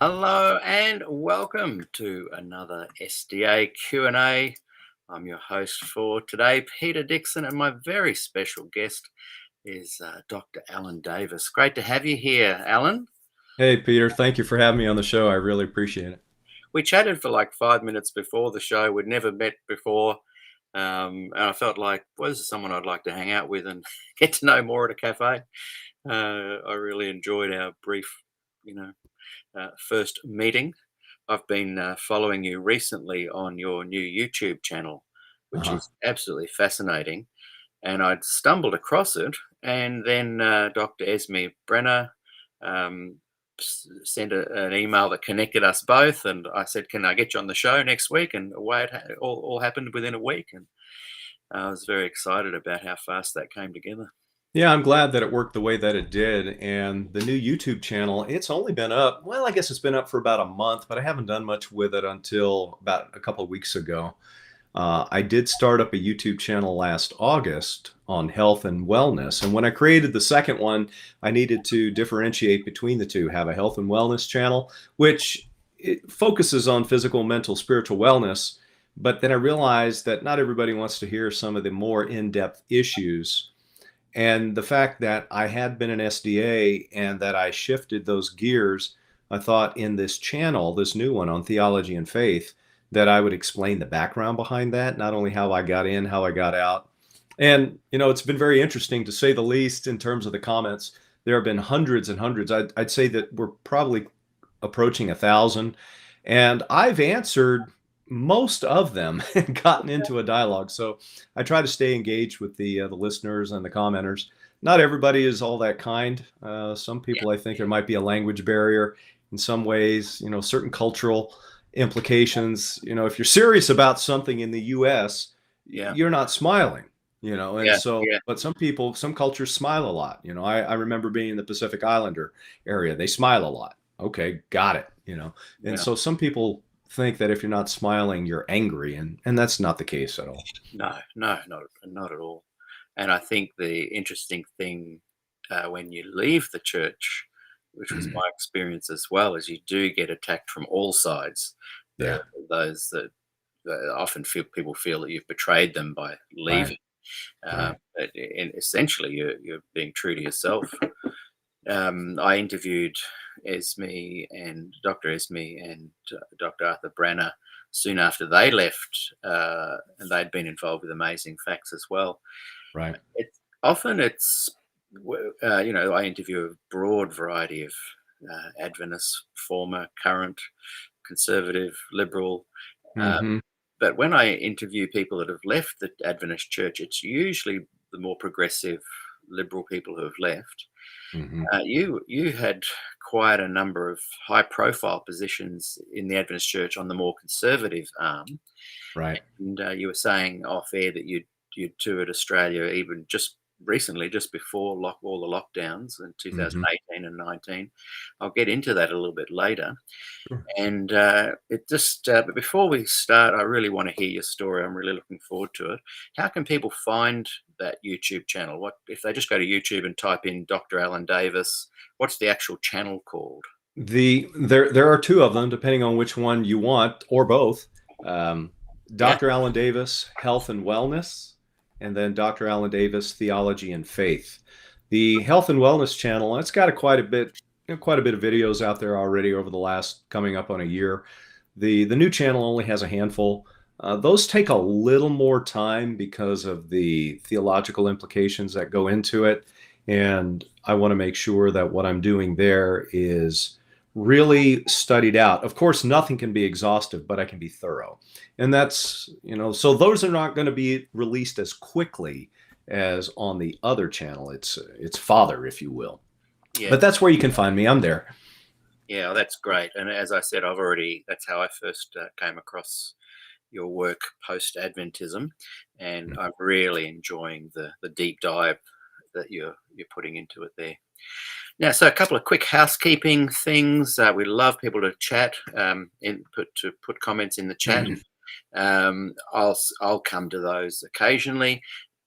Hello and welcome to another SDA Q&A. I'm your host for today, Peter Dixon, and my very special guest is Dr. Alan Davis. Great to have you here, Alan. Hey, Peter, thank you for having me on the show. I really appreciate it. We chatted for like 5 minutes before the show. We'd never met before, and I felt like, well, this is someone I'd like to hang out with and get to know more at a cafe. I really enjoyed our brief, you know, first meeting. I've been following you recently on your new YouTube channel, which Uh-huh. is absolutely fascinating. And I'd stumbled across it, and then Dr. Esme Brenner sent an email that connected us both. And I said, "Can I get you on the show next week?" And away all happened within a week. And I was very excited about how fast that came together. Yeah, I'm glad that it worked the way that it did. And the new YouTube channel, it's only been up, well, I guess it's been up for about a month, but I haven't done much with it until about a couple of weeks ago. I did start up a YouTube channel last August on health and wellness. And when I created the second one, I needed to differentiate between the two, have a health and wellness channel, which it focuses on physical, mental, spiritual wellness. But then I realized that not everybody wants to hear some of the more in-depth issues. And the fact that I had been an SDA and that I shifted those gears, I thought in this channel, this new one on theology and faith, that I would explain the background behind that, not only how I got in, how I got out. And, it's been very interesting to say the least in terms of the comments. There have been hundreds and hundreds. I'd say that we're probably approaching 1,000. And I've answered most of them and gotten into a dialogue. So I try to stay engaged with the listeners and the commenters. Not everybody is all that kind. Some Yeah, people, I think there might be a language barrier in some ways, certain cultural implications. If you're serious about something in the US, yeah, you're not smiling, and yeah, so, yeah, but some people, some cultures smile a lot. I remember being in the Pacific Islander area. They smile a lot. Okay, got it. And yeah. so some people think that if you're not smiling, you're angry, and that's not the case at all. No, no, not at all. And I think the interesting thing when you leave the church, which was my experience as well, is you do get attacked from all sides. Yeah, Those that often feel people feel that you've betrayed them by right, leaving. right. And essentially, you're being true to yourself. I interviewed Dr. Esme and Dr. Arthur Branner soon after they left, and they'd been involved with Amazing Facts as well. Right. Often I interview a broad variety of Adventists, former, current, conservative, liberal. Uh, Hmm. but when I interview people that have left the Adventist church, it's usually the more progressive, liberal people who have left. Hmm. You had quite a number of high-profile positions in the Adventist Church on the more conservative arm, Right. and you were saying off air that you toured Australia even just recently, just before all the lockdowns in Hmm. 2018 and 19. I'll get into that a little bit later. Sure. And but before we start, I really want to hear your story. I'm really looking forward to it. How can people find that YouTube channel? What if they just go to YouTube and type in Dr. Alan Davis? What's the actual channel called? There are two of them, depending on which one you want, or both. Um, Yeah. Dr. Alan Davis, Health and Wellness, and then Dr. Alan Davis, Theology and Faith. The Health and Wellness channel, it's got quite a bit of videos out there already over the last coming up on a year. The new channel only has a handful. Those take a little more time because of the theological implications that go into it, and I want to make sure that what I'm doing there is really studied out. Of course, nothing can be exhaustive, but I can be thorough. And so those are not going to be released as quickly as on the other channel. It's father, if you will. Yeah. But that's where you can find me. I'm there. Yeah, that's great. And as I said, that's how I first came across your work post Adventism, and I'm really enjoying the deep dive that you're putting into it there. Now, so a couple of quick housekeeping things. We love people to chat, to put comments in the chat. I'll come to those occasionally.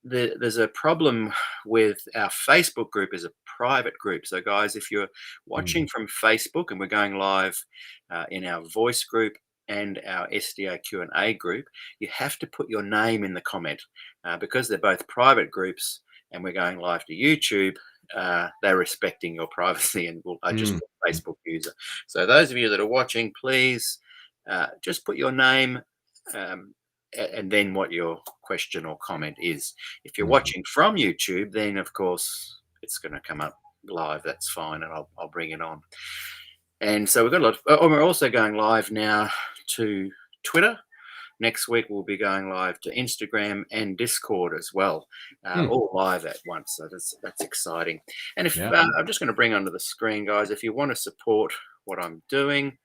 There's a problem with our Facebook group is a private group. So, guys, if you're watching from Facebook, and we're going live in our voice group and our SDAQ&A group, you have to put your name in the comment because they're both private groups and we're going live to YouTube. They're respecting your privacy, and I just put Facebook user. So those of you that are watching, please just put your name and then what your question or comment is. If you're watching from YouTube, then of course it's going to come up live. That's fine, and I'll bring it on. And so we've got a lot we're also going live now to Twitter. Next week we'll be going live to Instagram and Discord as well, all live at once. So that's exciting. And if I'm just going to bring onto the screen, guys, if you want to support what I'm doing,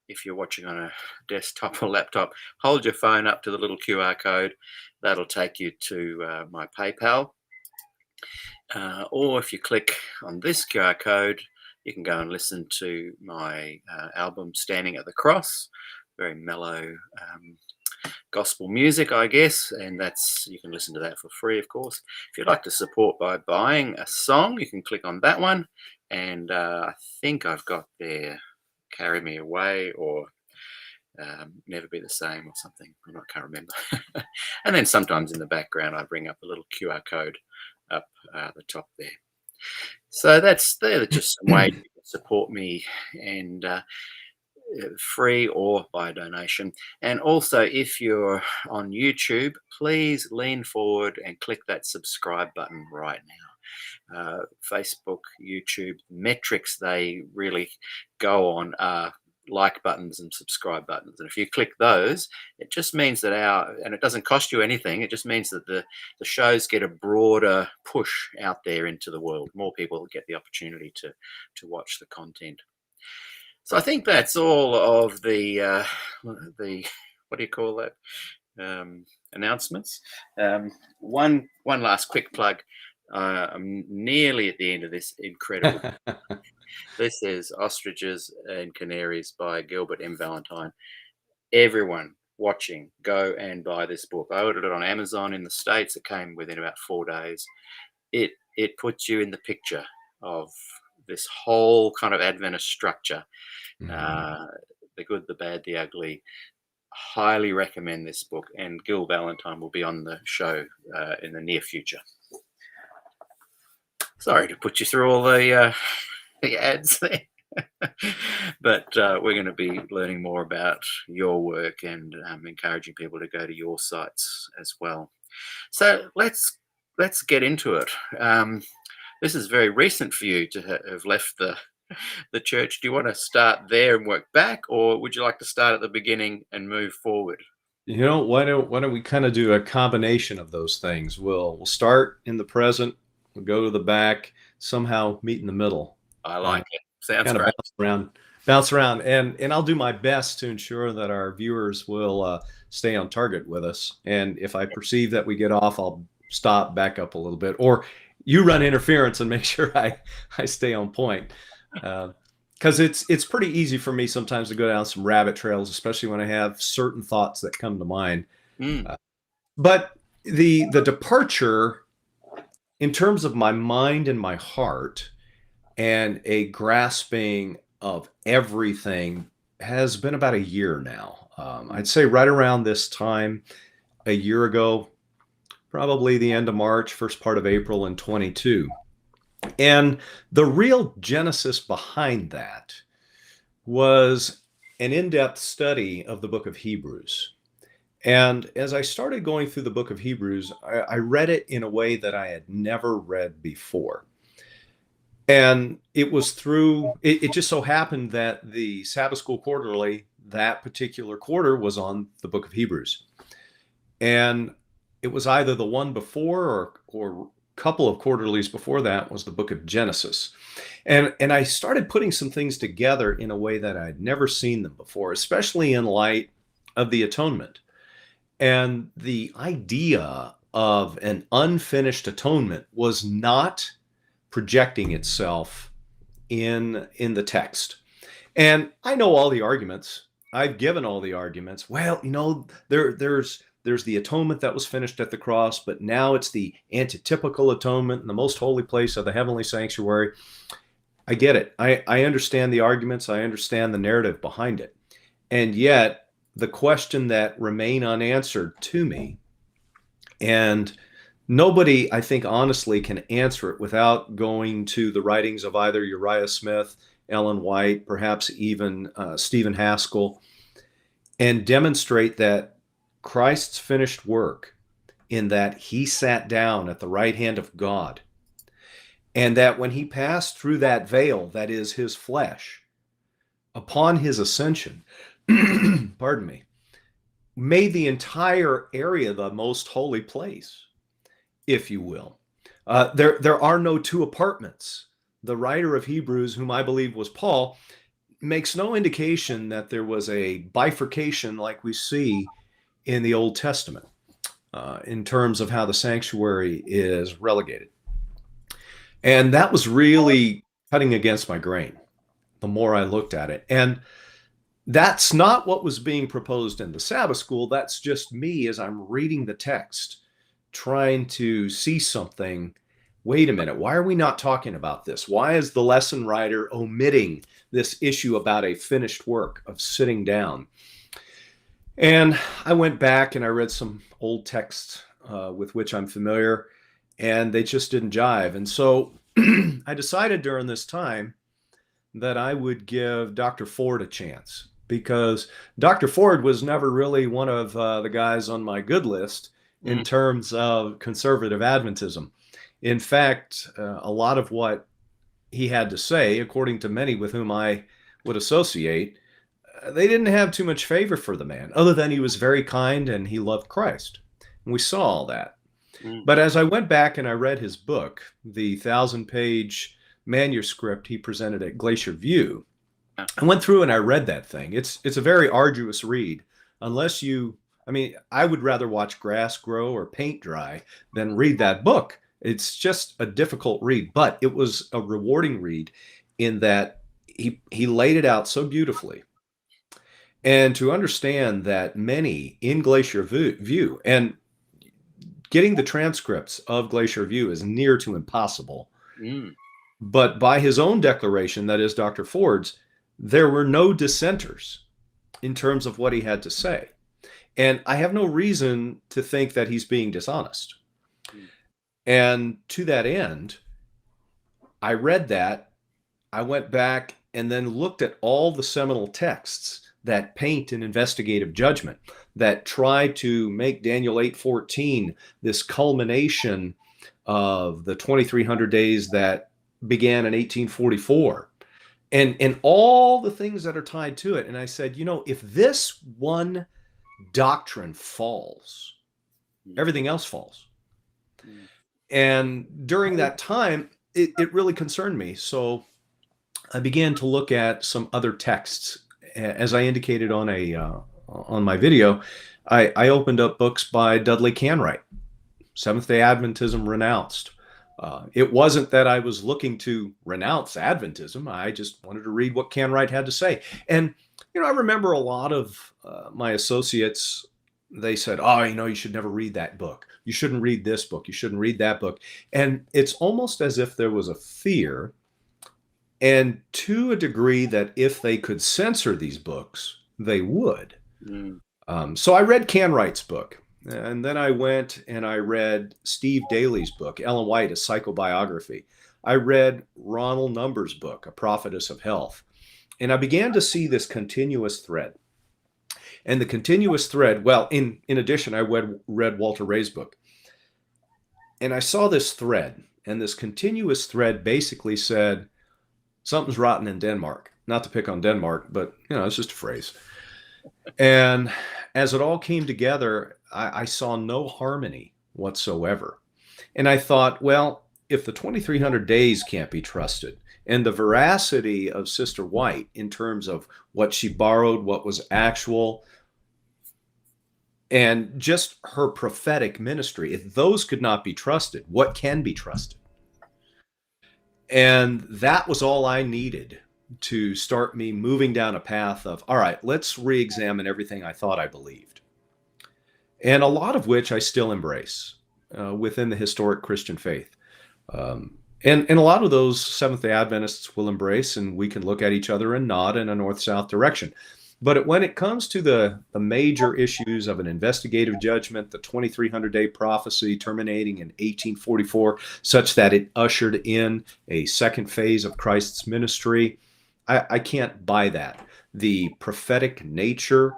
if you're watching on a desktop or laptop, hold your phone up to the little QR code. That'll take you to my PayPal. Or if you click on this QR code, you can go and listen to my album, Standing at the Cross. Very mellow gospel music, I guess, and you can listen to that for free, of course. If you'd like to support by buying a song, you can click on that one, and I think I've got there Carry Me Away or Never Be the Same or something. I can't remember. And then sometimes in the background I bring up a little QR code up the top there. So they're just some ways you can support me, and free or by donation. And also, if you're on YouTube, please lean forward and click that subscribe button right now. Facebook, YouTube metrics they really go on are like buttons and subscribe buttons, and if you click those, it just means that and it doesn't cost you anything, it just means that the shows get a broader push out there into the world. More people get the opportunity to watch the content. So I think that's all of the what do you call that, announcements. One last quick plug. I'm nearly at the end of this incredible. This is Ostriches and Canaries by Gilbert M. Valentine. Everyone watching, go and buy this book. I ordered it on Amazon in the States. It came within about 4 days. It puts you in the picture of this whole kind of Adventist structure, the good, the bad, the ugly. Highly recommend this book, and Gil Valentine will be on the show in the near future. Sorry to put you through all the ads there, but we're going to be learning more about your work and encouraging people to go to your sites as well. So let's get into it. This is very recent for you to have left the church. Do you want to start there and work back, or would you like to start at the beginning and move forward? Why don't we kind of do a combination of those things? We'll start in the present, we'll go to the back, somehow meet in the middle. I like it. Sounds kind great. Of bounce around, and I'll do my best to ensure that our viewers will stay on target with us. And if I perceive that we get off, I'll stop, back up a little bit, or you run interference and make sure I stay on point. Because it's pretty easy for me sometimes to go down some rabbit trails, especially when I have certain thoughts that come to mind. But the departure in terms of my mind and my heart and a grasping of everything has been about a year now. I'd say right around this time, a year ago, probably the end of March, first part of April in 22. And the real genesis behind that was an in-depth study of the book of Hebrews. And as I started going through the book of Hebrews, I read it in a way that I had never read before. And it was it just so happened that the Sabbath School Quarterly, that particular quarter, was on the book of Hebrews. And it was either the one before or couple of quarterlies before that was the book of Genesis. And I started putting some things together in a way that I'd never seen them before, especially in light of the atonement. And the idea of an unfinished atonement was not projecting itself in the text. And I know all the arguments. I've given all the arguments. Well, there's there's the atonement that was finished at the cross, but now it's the antitypical atonement in the most holy place of the heavenly sanctuary. I get it. I understand the arguments. I understand the narrative behind it. And yet, the question that remain unanswered to me, and nobody, I think, honestly can answer it without going to the writings of either Uriah Smith, Ellen White, perhaps even Stephen Haskell, and demonstrate that Christ's finished work in that he sat down at the right hand of God, and that when he passed through that veil, that is his flesh, upon his ascension, pardon me, made the entire area the most holy place, if you will. There are no two apartments. The writer of Hebrews, whom I believe was Paul, makes no indication that there was a bifurcation like we see in the Old Testament in terms of how the sanctuary is relegated. And that was really cutting against my grain the more I looked at it. And that's not what was being proposed in the Sabbath school. That's just me as I'm reading the text, trying to see something. Wait a minute, why are we not talking about this? Why is the lesson writer omitting this issue about a finished work of sitting down? And I went back and I read some old texts with which I'm familiar, and they just didn't jive. And so I decided during this time that I would give Dr. Ford a chance, because Dr. Ford was never really one of the guys on my good list in terms of conservative Adventism. In fact, a lot of what he had to say, according to many with whom I would associate, they didn't have too much favor for the man, other than he was very kind and he loved Christ. And we saw all that. But as I went back and I read his book, the 1,000-page manuscript he presented at Glacier View, I went through and I read that thing. It's a very arduous read. Unless you, I mean, I would rather watch grass grow or paint dry than read that book. It's just a difficult read, but it was a rewarding read in that he laid it out so beautifully. And to understand that many in Glacier View, and getting the transcripts of Glacier View is near to impossible. But by his own declaration, that is Dr. Ford's, there were no dissenters in terms of what he had to say. And I have no reason to think that he's being dishonest. And to that end, I read that, I went back and then looked at all the seminal texts that paint an investigative judgment, that try to make Daniel 8:14 this culmination of the 2,300 days that began in 1844, and all the things that are tied to it. And I said, you know, if this one doctrine falls, everything else falls. And during that time, it really concerned me. So I began to look at some other texts. As I indicated on my video, I opened up books by Dudley Canwright, Seventh-day Adventism Renounced. It wasn't that I was looking to renounce Adventism. I just wanted to read what Canwright had to say. And, you know, I remember a lot of my associates, they said, oh, you know, you should never read that book. You shouldn't read this book. You shouldn't read that book. And it's almost as if there was a fear, and to a degree that if they could censor these books, they would. So I read Canwright's book. And then I went and I read Steve Daly's book, Ellen White, A Psychobiography. I read Ronald Number's book, A Prophetess of Health. And I began to see this continuous thread. And the continuous thread, well, in addition, I read Walter Ray's book. And I saw this thread. And this continuous thread basically said, something's rotten in Denmark. Not to pick on Denmark, but, you know, it's just a phrase. And as it all came together, I saw no harmony whatsoever. And I thought, well, if the 2,300 days can't be trusted, and the veracity of Sister White in terms of what she borrowed, what was actual, and just her prophetic ministry, if those could not be trusted, what can be trusted? And that was all I needed to start me moving down a path of, all right, let's re-examine everything I thought I believed. and a lot of which I still embrace within the historic Christian faith. And a lot of those Seventh-day Adventists will embrace, and we can look at each other and nod in a north-south direction. But when it comes to the major issues of an investigative judgment, the 2300-day prophecy terminating in 1844, such that it ushered in a second phase of Christ's ministry, I can't buy that. The prophetic nature,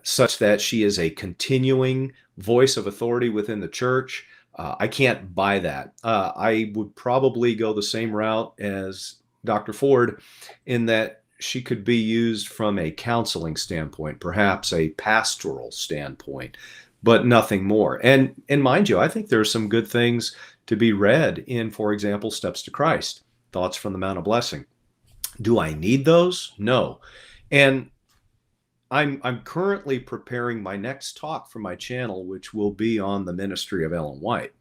such that she is a continuing voice of authority within the church, I can't buy that. I would probably go the same route as Dr. Ford in that she could be used from a counseling standpoint, perhaps a pastoral standpoint, but nothing more. And mind you, I think there are some good things to be read in, for example, Steps to Christ, Thoughts from the Mount of Blessing. Do I need those? No. And I'm currently preparing my next talk for my channel, which will be on the ministry of Ellen White.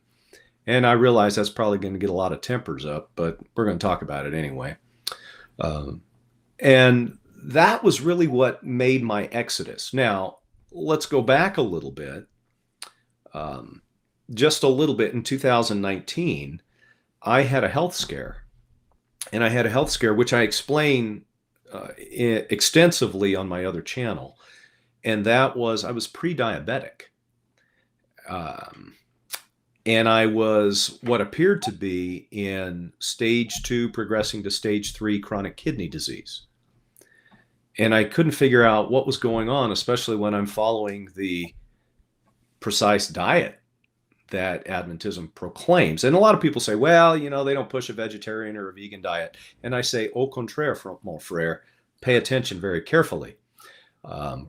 And I realize that's probably going to get a lot of tempers up, but we're going to talk about it anyway. And that was really what made my exodus. Now, let's go back a little bit. Just a little bit. In 2019, I had a health scare. And I had a health scare, which I explain extensively on my other channel. And that was, I was pre-diabetic. And I was what appeared to be in stage 2, progressing to stage 3 chronic kidney disease. And I couldn't figure out what was going on, especially when I'm following the precise diet that Adventism proclaims. And a lot of people say, well, you know, they don't push a vegetarian or a vegan diet. And I say, au contraire, mon frère, pay attention very carefully.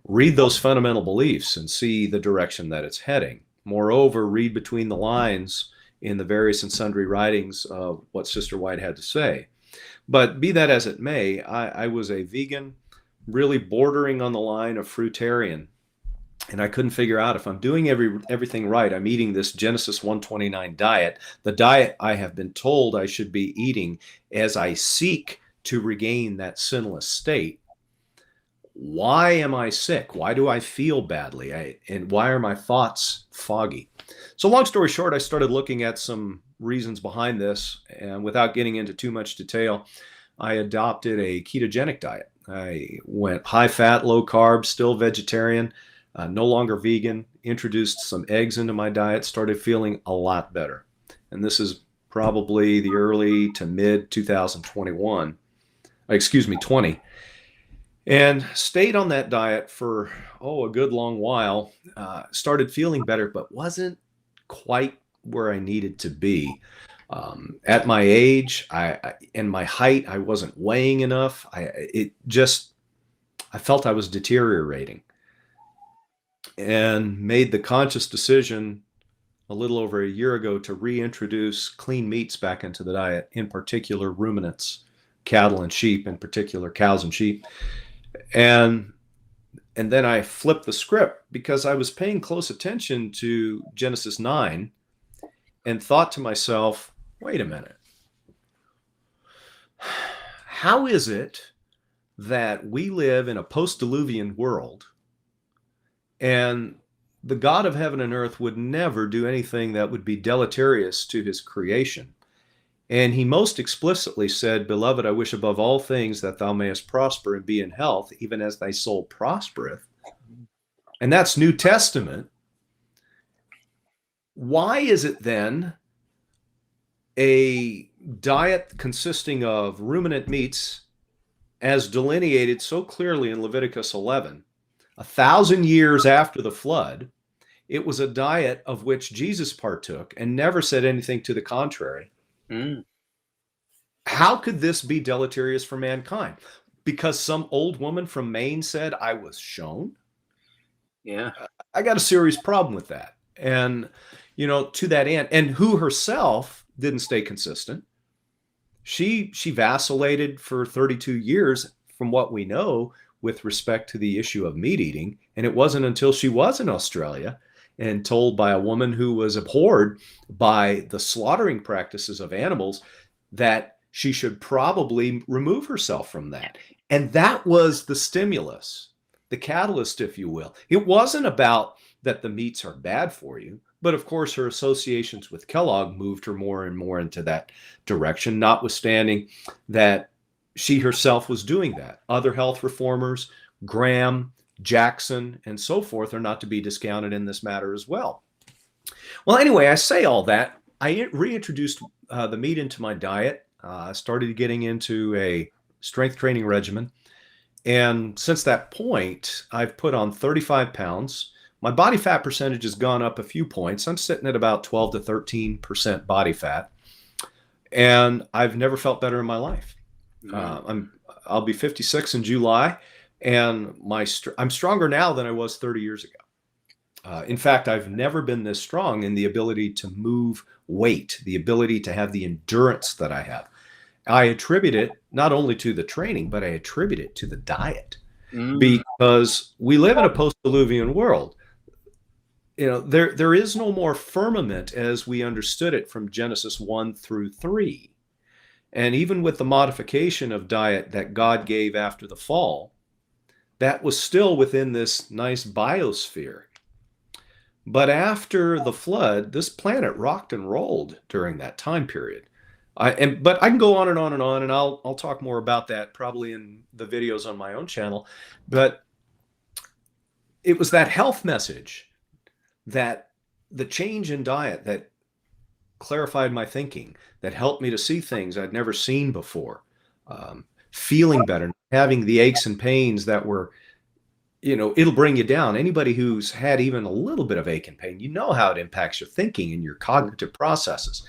Read those fundamental beliefs and see the direction that it's heading. Moreover, read between the lines in the various and sundry writings of what Sister White had to say. But be that as it may, I was a vegan, really bordering on the line of fruitarian. And I couldn't figure out if I'm doing everything right. I'm eating this Genesis 1:29 diet, the diet I have been told I should be eating as I seek to regain that sinless state. Why am I sick? Why do I feel badly? And why are my thoughts foggy? So long story short, I started looking at some reasons behind this. And without getting into too much detail, I adopted a ketogenic diet. I went high fat, low carb, still vegetarian, no longer vegan, introduced some eggs into my diet, started feeling a lot better. And this is probably the early to mid 2021, 20. And stayed on that diet for, a good long while, started feeling better, but wasn't quite where I needed to be. At my age and my height, I wasn't weighing enough. I felt I was deteriorating, and made the conscious decision a little over a year ago to reintroduce clean meats back into the diet, in particular ruminants, cattle and sheep, in particular cows and sheep. And then I flipped the script because I was paying close attention to Genesis 9 and thought to myself, wait a minute. How is it that we live in a post-diluvian world and the God of heaven and earth would never do anything that would be deleterious to his creation? And he most explicitly said, beloved, I wish above all things that thou mayest prosper and be in health, even as thy soul prospereth. And that's New Testament. Why is it then a diet consisting of ruminant meats, as delineated so clearly in Leviticus 11, 1,000 years after the flood? It was a diet of which Jesus partook and never said anything to the contrary. How could this be deleterious for mankind? Because some old woman from Maine said I was shown? Yeah. I got a serious problem with that. And, to that end, and who herself didn't stay consistent. She vacillated for 32 years from what we know with respect to the issue of meat eating. And it wasn't until she was in Australia and told by a woman who was abhorred by the slaughtering practices of animals that she should probably remove herself from that. And that was the stimulus, the catalyst, if you will. It wasn't about that the meats are bad for you. But of course, her associations with Kellogg moved her more and more into that direction, notwithstanding that she herself was doing that. Other health reformers, Graham, Jackson, and so forth, are not to be discounted in this matter as well. Well, anyway, I say all that. I reintroduced the meat into my diet. I started getting into a strength training regimen. And since that point, I've put on 35 pounds. My body fat percentage has gone up a few points. I'm sitting at about 12 to 13% body fat. And I've never felt better in my life. I'll be 56 in July, and I'm stronger now than I was 30 years ago. In fact, I've never been this strong in the ability to move weight, the ability to have the endurance that I have. I attribute it not only to the training, but I attribute it to the diet, because we live in a post-diluvian world. You know, there is no more firmament as we understood it from Genesis 1 through 3. And even with the modification of diet that God gave after the fall, that was still within this nice biosphere. But after the flood, this planet rocked and rolled during that time period. But I can go on and on and on, and I'll talk more about that probably in the videos on my own channel. But it was that health message, that the change in diet that clarified my thinking, that helped me to see things I'd never seen before, feeling better, having the aches and pains that were, it'll bring you down. Anybody who's had even a little bit of ache and pain, you know how it impacts your thinking and your cognitive processes.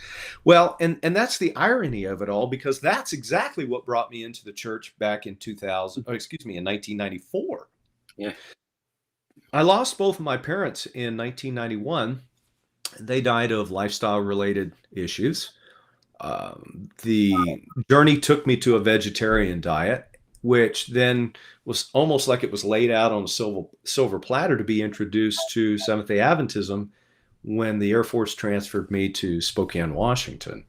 Well, and that's the irony of it all, because that's exactly what brought me into the church back in in 1994. Yeah. I lost both of my parents in 1991. They died of lifestyle-related issues. The journey took me to a vegetarian diet, which then was almost like it was laid out on a silver platter to be introduced to Seventh-day Adventism when the Air Force transferred me to Spokane, Washington.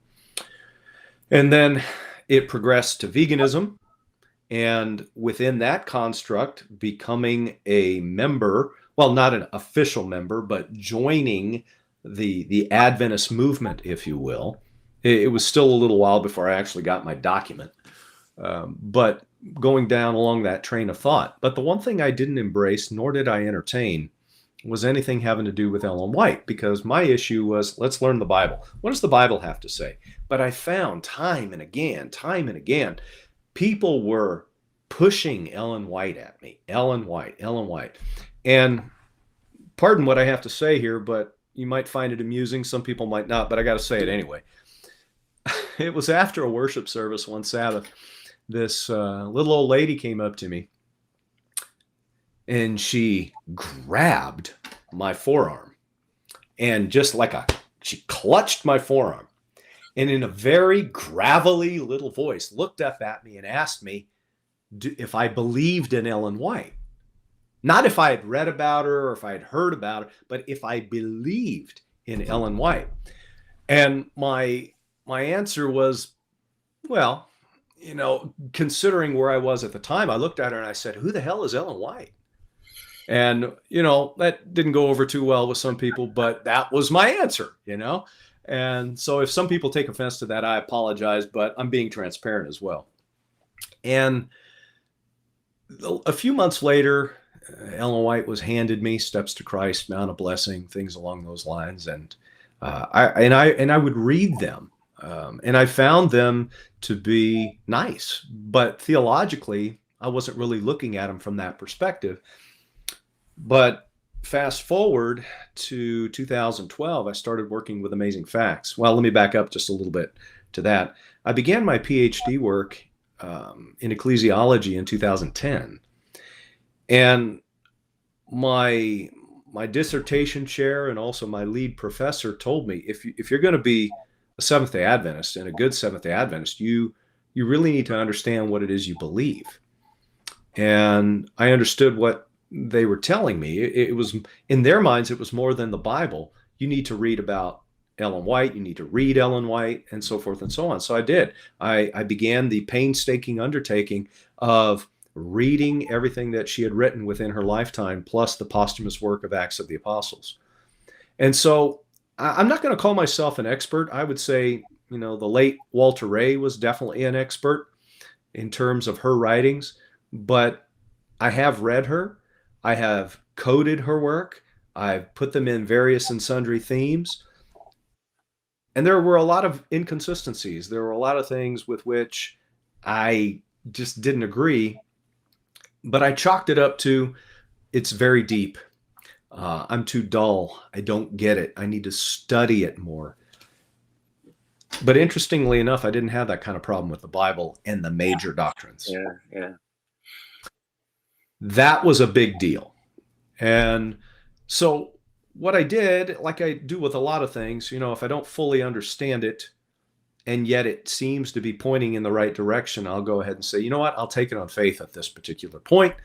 And then it progressed to veganism, and within that construct, becoming a member, well, not an official member, but joining the Adventist movement, if you will. It was still a little while before I actually got my document, but going down along that train of thought. But the one thing I didn't embrace, nor did I entertain, was anything having to do with Ellen White, because my issue was, let's learn the Bible. What does the Bible have to say? But I found time and again, people were pushing Ellen White at me. Ellen White. And pardon what I have to say here, but you might find it amusing. Some people might not, but I got to say it anyway. It was after a worship service one Sabbath. This little old lady came up to me, and she grabbed my forearm, and she clutched my forearm, and in a very gravelly little voice looked up at me and asked me if I believed in Ellen White. Not if I had read about her or if I had heard about her, but if I believed in Ellen White. And my answer was, well, considering where I was at the time, I looked at her and I said, who the hell is Ellen White? And, that didn't go over too well with some people, but that was my answer, And so if some people take offense to that, I apologize, but I'm being transparent as well. And a few months later, Ellen White was handed me, Steps to Christ, Mount of Blessing, things along those lines. And I would read them. And I found them to be nice, but theologically, I wasn't really looking at them from that perspective. But fast forward to 2012, I started working with Amazing Facts. Well, let me back up just a little bit to that. I began my PhD work in ecclesiology in 2010. And my dissertation chair and also my lead professor told me, if you're going to be a Seventh-day Adventist and a good Seventh-day Adventist, you really need to understand what it is you believe. And I understood what they were telling me. It was, in their minds, it was more than the Bible. You need to read about Ellen White, you need to read Ellen White, and so forth and so on. So I did. I began the painstaking undertaking of reading everything that she had written within her lifetime, plus the posthumous work of Acts of the Apostles. And so I'm not going to call myself an expert. I would say, the late Walter Ray was definitely an expert in terms of her writings, but I have read her. I have coded her work. I've put them in various and sundry themes. And there were a lot of inconsistencies. There were a lot of things with which I just didn't agree, but I chalked it up to it's very deep. I'm too dull. I don't get it. I need to study it more. But interestingly enough, I didn't have that kind of problem with the Bible and the major doctrines. Yeah. That was a big deal. And so what I did, like I do with a lot of things, if I don't fully understand it, and yet it seems to be pointing in the right direction, I'll go ahead and say, you know what, I'll take it on faith at this particular point.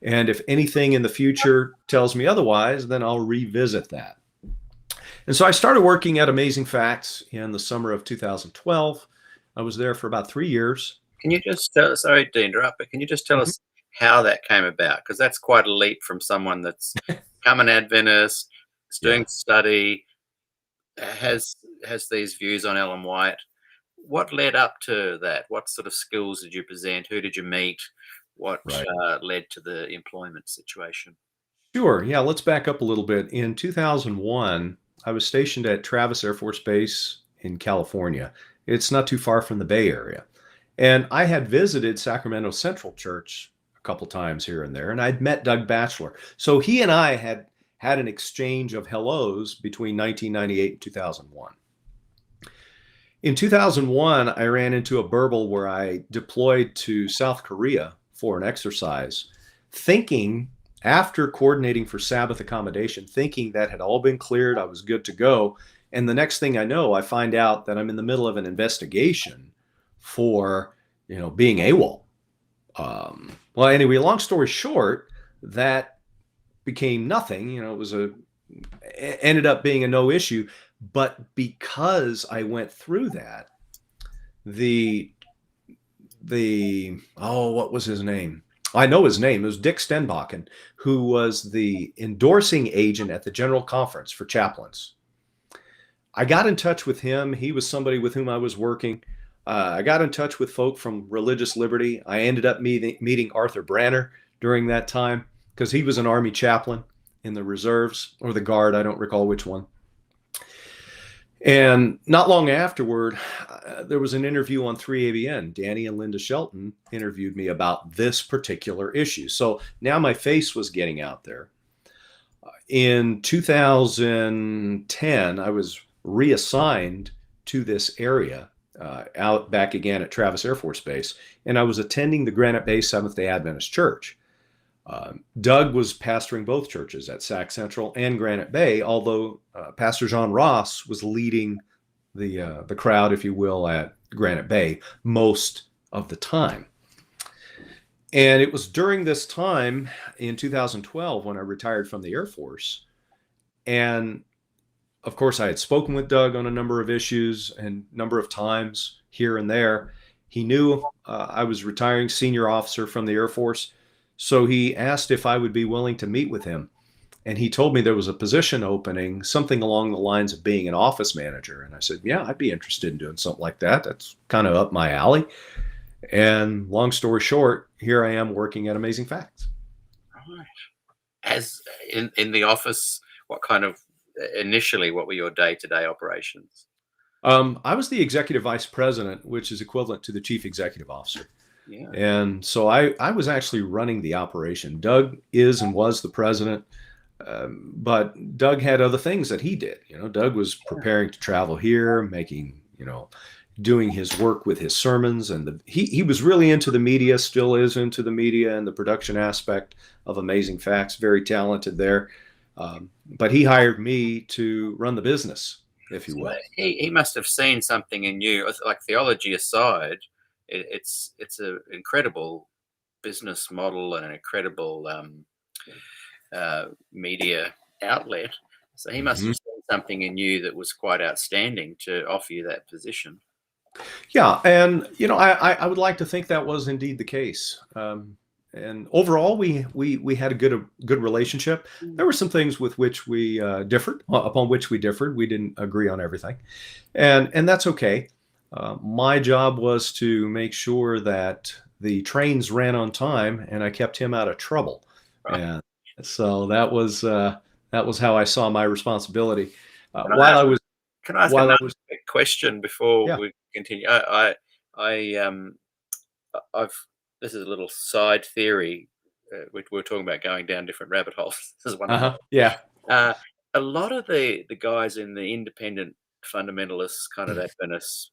And if anything in the future tells me otherwise, then I'll revisit that. And so I started working at Amazing Facts in the summer of 2012. I was there for about 3 years. Can you just tell us, sorry to interrupt, but can you just tell us how that came about? Because that's quite a leap from someone that's become an Adventist, is doing study, has these views on Ellen White. What led up to that? What sort of skills did you present? Who did you meet? What led to the employment situation? Sure. Yeah, let's back up a little bit. In 2001, I was stationed at Travis Air Force Base in California. It's not too far from the Bay Area. And I had visited Sacramento Central Church a couple times here and there, and I'd met Doug Batchelor. So he and I had an exchange of hellos between 1998 and 2001. In 2001, I ran into a burble where I deployed to South Korea for an exercise, thinking, after coordinating for Sabbath accommodation, thinking that had all been cleared, I was good to go. And the next thing I know, I find out that I'm in the middle of an investigation for, being AWOL. Well, anyway, long story short, that became nothing. It was ended up being a no issue. But because I went through that, what was his name? I know his name. It was Dick Stenbakken, who was the endorsing agent at the General Conference for chaplains. I got in touch with him. He was somebody with whom I was working. I got in touch with folk from Religious Liberty. I ended up meeting Arthur Branner during that time because he was an Army chaplain in the reserves or the Guard. I don't recall which one. And not long afterward, there was an interview on 3ABN. Danny and Linda Shelton interviewed me about this particular issue. So now my face was getting out there. In 2010, I was reassigned to this area, out back again at Travis Air Force Base, and I was attending the Granite Bay Seventh-day Adventist Church. Doug was pastoring both churches at Sac Central and Granite Bay, although Pastor John Ross was leading the crowd, if you will, at Granite Bay most of the time. And it was during this time in 2012 when I retired from the Air Force. And of course, I had spoken with Doug on a number of issues and number of times here and there. He knew I was retiring senior officer from the Air Force. So he asked if I would be willing to meet with him. And he told me there was a position opening, something along the lines of being an office manager. And I said, yeah, I'd be interested in doing something like that. That's kind of up my alley. And long story short, here I am working at Amazing Facts. Right. As in the office, what were your day-to-day operations? I was the executive vice president, which is equivalent to the chief executive officer. Yeah. And so I was actually running the operation. Doug is and was the president, but Doug had other things that he did. Doug was preparing to travel here, making, doing his work with his sermons. And he was really into the media, still is into the media and the production aspect of Amazing Facts, very talented there. But he hired me to run the business, if you will. He must have seen something in you, like theology aside. It's an incredible business model and an incredible media outlet. So he must have seen something in you that was quite outstanding to offer you that position. Yeah, and I would like to think that was indeed the case. and overall we had a good relationship. There were some things with which we differed, upon which we differed. We didn't agree on everything, and that's okay. My job was to make sure that the trains ran on time, and I kept him out of trouble. Right. And so that was how I saw my responsibility. Can I ask, can I ask While I another was question before yeah. we continue? I've this is a little side theory. We're talking about going down different rabbit holes. This is one of them. Yeah. Uh, a lot of the guys in the independent fundamentalist kind of Adventist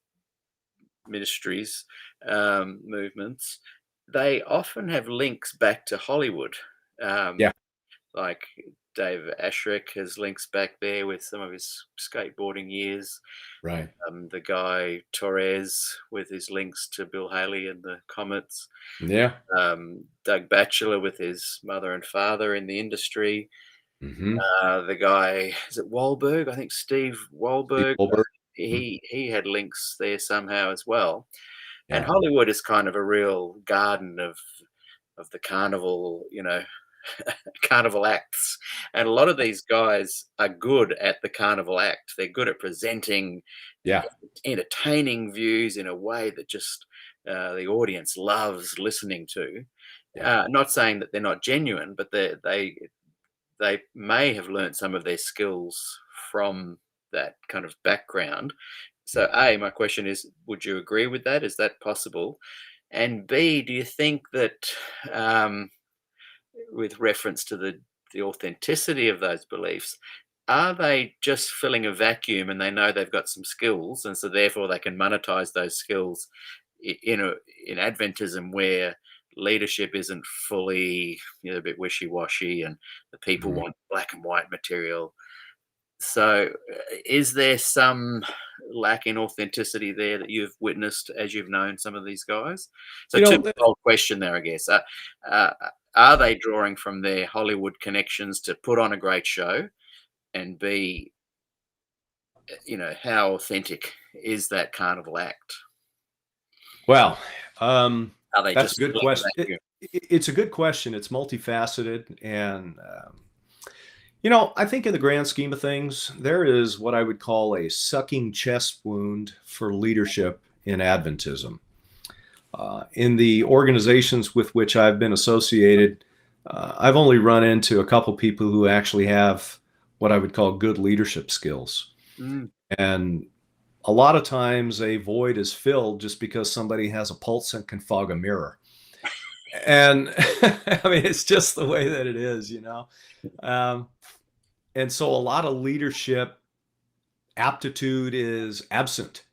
ministries movements, they often have links back to Hollywood. Um, Yeah. like Dave Ashrick has links back there with some of his skateboarding years. Right. The guy Torres with his links to Bill Haley and the Comets. Yeah. Doug Batchelor with his mother and father in the industry. Mm-hmm. The guy, is it Wahlberg? I think Steve Steve Wahlberg. Goldberg. Mhm. He had links there somehow as well. And Yeah. Hollywood is kind of a real garden of the carnival, carnival acts. And a lot of these guys are good at the carnival act. They're good at presenting Yeah. entertaining views in a way that just the audience loves listening to. Yeah. Not saying that they're not genuine, but they may have learned some of their skills from that kind of background. So, A, my question is, would you agree with that? Is that possible? And B, do you think that, um, with reference to the authenticity of those beliefs, are they just filling a vacuum and they know they've got some skills, and so therefore they can monetize those skills in Adventism where leadership isn't fully a bit wishy-washy and the people Mhm. want black and white material? So, is there some lack in authenticity there that you've witnessed as you've known some of these guys? So, You know, two-fold question there, I guess. Uh, are they drawing from their Hollywood connections to put on a great show? And B, how authentic is that carnival act? well, Are they that's a just good filling a question. vacuum? It's a good question. It's multifaceted, and I think in the grand scheme of things, there is what I would call a sucking chest wound for leadership in Adventism. In the organizations with which I've been associated, I've only run into a couple people who actually have what I would call good leadership skills. Mm, And a lot of times a void is filled just because somebody has a pulse and can fog a mirror. And I mean, it's just the way that it is. Um, and so a lot of leadership aptitude is absent,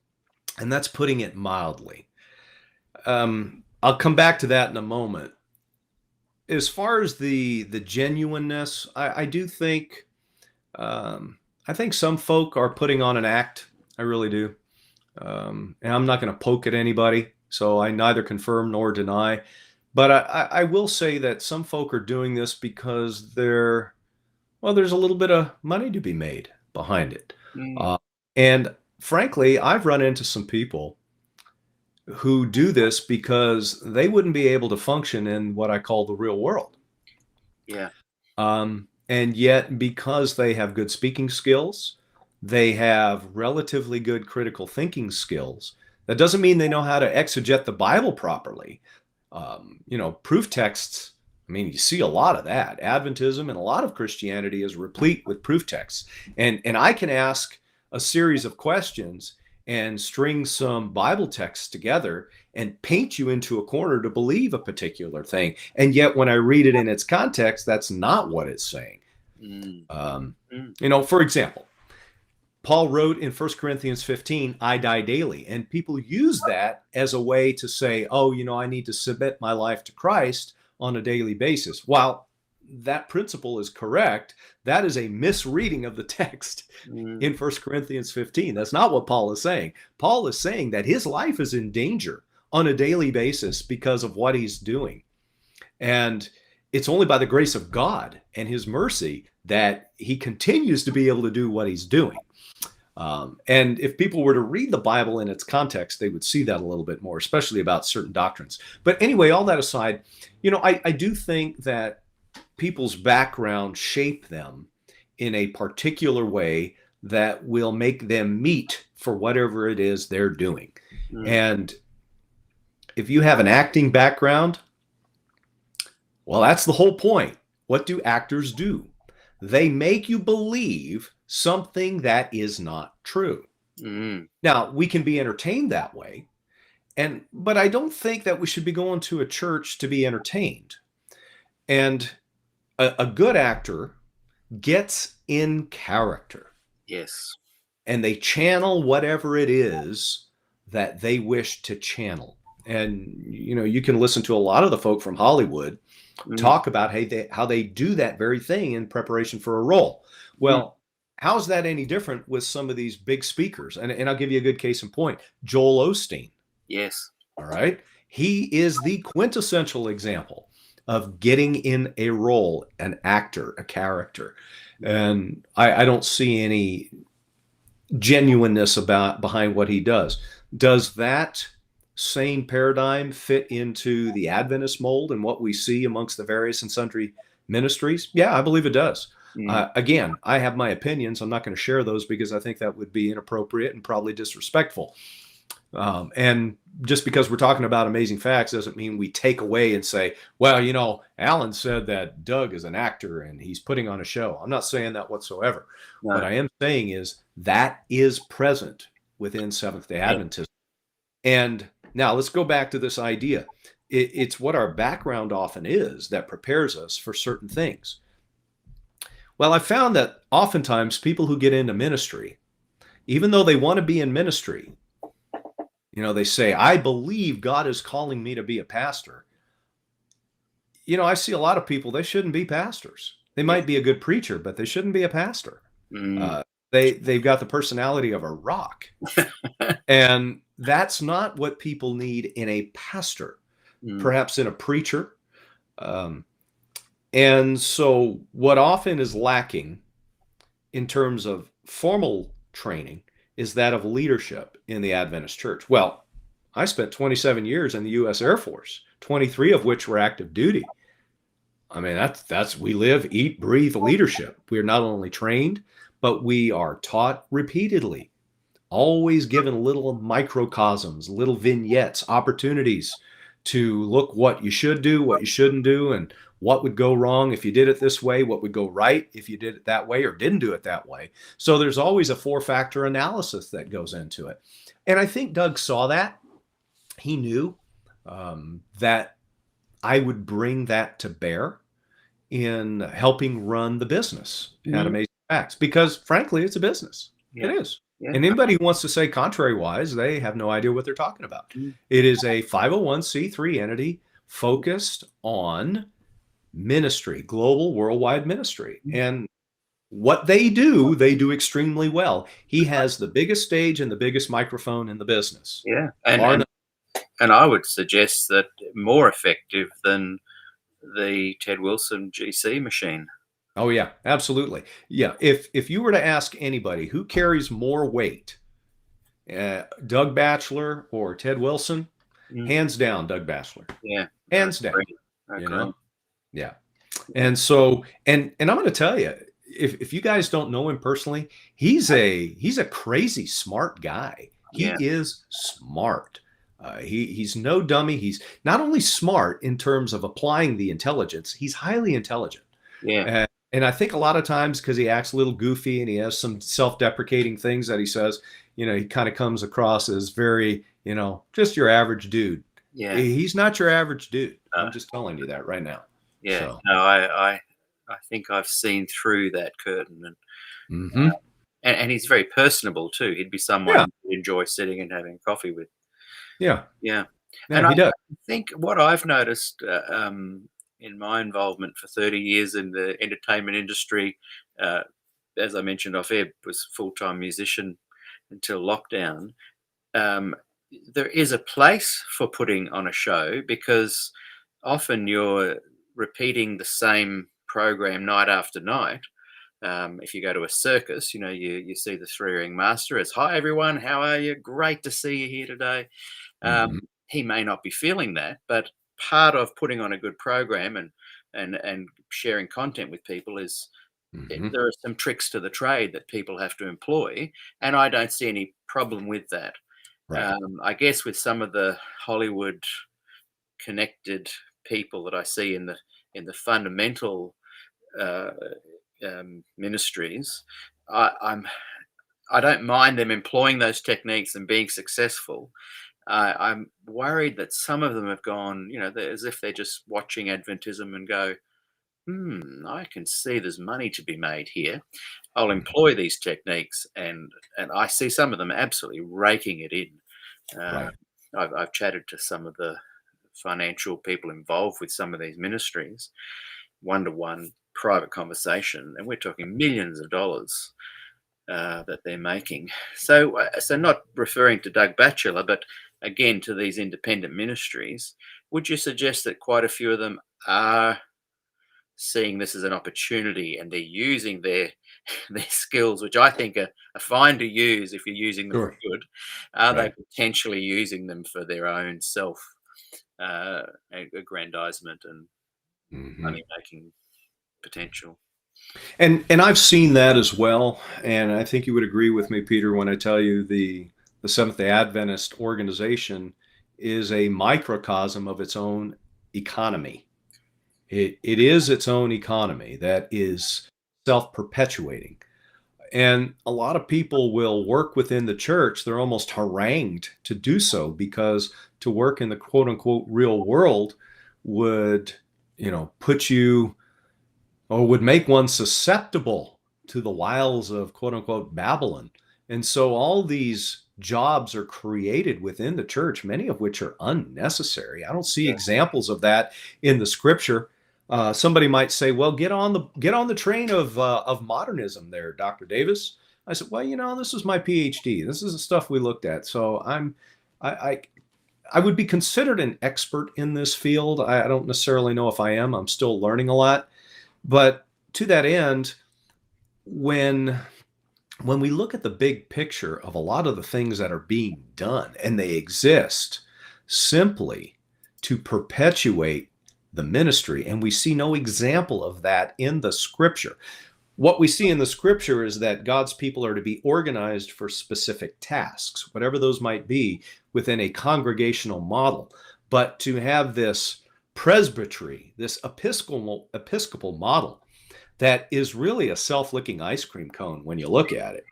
and that's putting it mildly. I'll come back to that in a moment. As far as the genuineness, I do think I think some folk are putting on an act. I really do. And I'm not going to poke at anybody, so I neither confirm nor deny. But I will say that some folk are doing this because there's a little bit of money to be made behind it. mm, Uh, and frankly, I've run into some people who do this because they wouldn't be able to function in what I call the real world. yeah. And yet, because they have good speaking skills, they have relatively good critical thinking skills. That doesn't mean they know how to exegete the Bible properly. Proof texts, I mean, you see a lot of that. Adventism and a lot of Christianity is replete with proof texts. And I can ask a series of questions and string some Bible texts together and paint you into a corner to believe a particular thing. And yet, when I read it in its context, that's not what it's saying. Mm, mm, For example, Paul wrote in 1 Corinthians 15, I die daily. And people use that as a way to say, oh, I need to submit my life to Christ on a daily basis. While that principle is correct, that is a misreading of the text mm, in 1 Corinthians 15. That's not what Paul is saying. Paul is saying that his life is in danger on a daily basis because of what he's doing. And it's only by the grace of God and his mercy that he continues to be able to do what he's doing. And if people were to read the Bible in its context, they would see that a little bit more, especially about certain doctrines. But anyway, all that aside, I do think that people's background shape them in a particular way that will make them meet for whatever it is they're doing. And if you have an acting background, well, that's the whole point. What do actors do? They make you believe something that is not true. Now, we can be entertained that way, but I don't think that we should be going to a church to be entertained. And a good actor gets in character. Yes. And they channel whatever it is that they wish to channel. And, you can listen to a lot of the folk from Hollywood talk about how they do that very thing in preparation for a role. Well, how's that any different with some of these big speakers? And I'll give you a good case in point. Joel Osteen. Yes. All right. He is the quintessential example of getting in a role, an actor, a character. And I don't see any genuineness behind what he does. Does that same paradigm fit into the Adventist mold and what we see amongst the various and sundry ministries? Yeah, I believe it does. Again, I have my opinions. I'm not going to share those because I think that would be inappropriate and probably disrespectful. And just because we're talking about amazing facts doesn't mean we take away and say, well, Alan said that Doug is an actor and he's putting on a show. I'm not saying that whatsoever. No. What I am saying is that is present within Seventh-day Adventism. And now let's go back to this idea. It's what our background often is that prepares us for certain things. Well, I found that oftentimes people who get into ministry, even though they want to be in ministry, they say, I believe God is calling me to be a pastor. I see a lot of people, they shouldn't be pastors. They might be a good preacher, but they shouldn't be a pastor. They've got the personality of a rock. And that's not what people need in a pastor, perhaps in a preacher. And so what often is lacking in terms of formal training is that of leadership in the Adventist church. Well, I spent 27 years in the U.S. Air Force, 23 of which were active duty. I mean, that's we live, eat, breathe leadership. We are not only trained, but we are taught repeatedly, always given little microcosms, little vignettes, opportunities to look what you should do, what you shouldn't do, and what would go wrong if you did it this way, what would go right if you did it that way or didn't do it that way. So there's always a 4-factor analysis that goes into it. And I think Doug saw that. He knew that I would bring that to bear in helping run the business at Amazing Facts, because frankly, it's a business. It is. Yeah. And anybody who wants to say contrary-wise, they have no idea what they're talking about. It is a 501c3 entity focused on ministry, global, worldwide ministry. And what they do extremely well. He has the biggest stage and the biggest microphone in the business. Yeah. And I would suggest that more effective than the Ted Wilson GC machine. Oh, yeah, absolutely. Yeah. If you were to ask anybody who carries more weight, Doug Batchelor or Ted Wilson, hands down, Doug Batchelor. Yeah. Hands down. Yeah. And so, and I'm going to tell you, if you guys don't know him personally, he's a crazy smart guy. He is smart. He's no dummy. He's not only smart in terms of applying the intelligence, he's highly intelligent. Yeah. And I think a lot of times because he acts a little goofy and he has some self-deprecating things that he says, he kind of comes across as very, just your average dude. Yeah. He's not your average dude. I'm just telling you that right now. Yeah. So. No, I think I've seen through that curtain, and he's very personable too. He'd be someone you'd enjoy sitting and having coffee with. Yeah. Yeah. Yeah, and he does. I think what I've noticed in my involvement for 30 years in the entertainment industry, as I mentioned off air, was a full-time musician until lockdown. There is a place for putting on a show because often you're repeating the same program night after night. If you go to a circus, you see the three-ring master as, "Hi, everyone. How are you? Great to see you here today." He may not be feeling that, but part of putting on a good program and sharing content with people is Hmm. there are some tricks to the trade that people have to employ, and I don't see any problem with that. Right. I guess with some of the Hollywood connected people that I see in the fundamental uh, ministries, I'm I don't mind them employing those techniques and being successful. I'm worried that some of them have gone, as if they're just watching Adventism and go, I can see there's money to be made here. I'll Mhm. employ these techniques, and I see some of them absolutely raking it in. Uh, Right. I've chatted to some of the financial people involved with some of these ministries, one-to-one private conversation, and we're talking millions of dollars that they're making. So not referring to Doug Batchelor, but again to these independent ministries, would you suggest that quite a few of them are seeing this as an opportunity and they're using their their skills, which I think are fine to use if you're using them for Sure. good? Are they Right. potentially using them for their own self uh, aggrandizement and Hmm. money making potential? And I've seen that as well. And I think you would agree with me, Peter, when I tell you the Seventh-day Adventist organization is a microcosm of its own economy. It is its own economy that is self-perpetuating. And a lot of people will work within the church. They're almost harangued to do so because to work in the quote unquote real world would, put you or would make one susceptible to the wiles of quote unquote Babylon. And so all these jobs are created within the church, many of which are unnecessary. I don't see Yeah. examples of that in the scripture. Somebody might say, "Well, get on the train of modernism, there, Dr. Davis." I said, "Well, this is my PhD. This is the stuff we looked at. So I, I, I would be considered an expert in this field. I don't necessarily know if I am. I'm still learning a lot." But to that end, when when we look at the big picture of a lot of the things that are being done, and they exist simply to perpetuate the ministry, and we see no example of that in the scripture. What we see in the scripture is that God's people are to be organized for specific tasks, whatever those might be, within a congregational model. But to have this presbytery, this episcopal model that is really a self-licking ice cream cone when you look at it,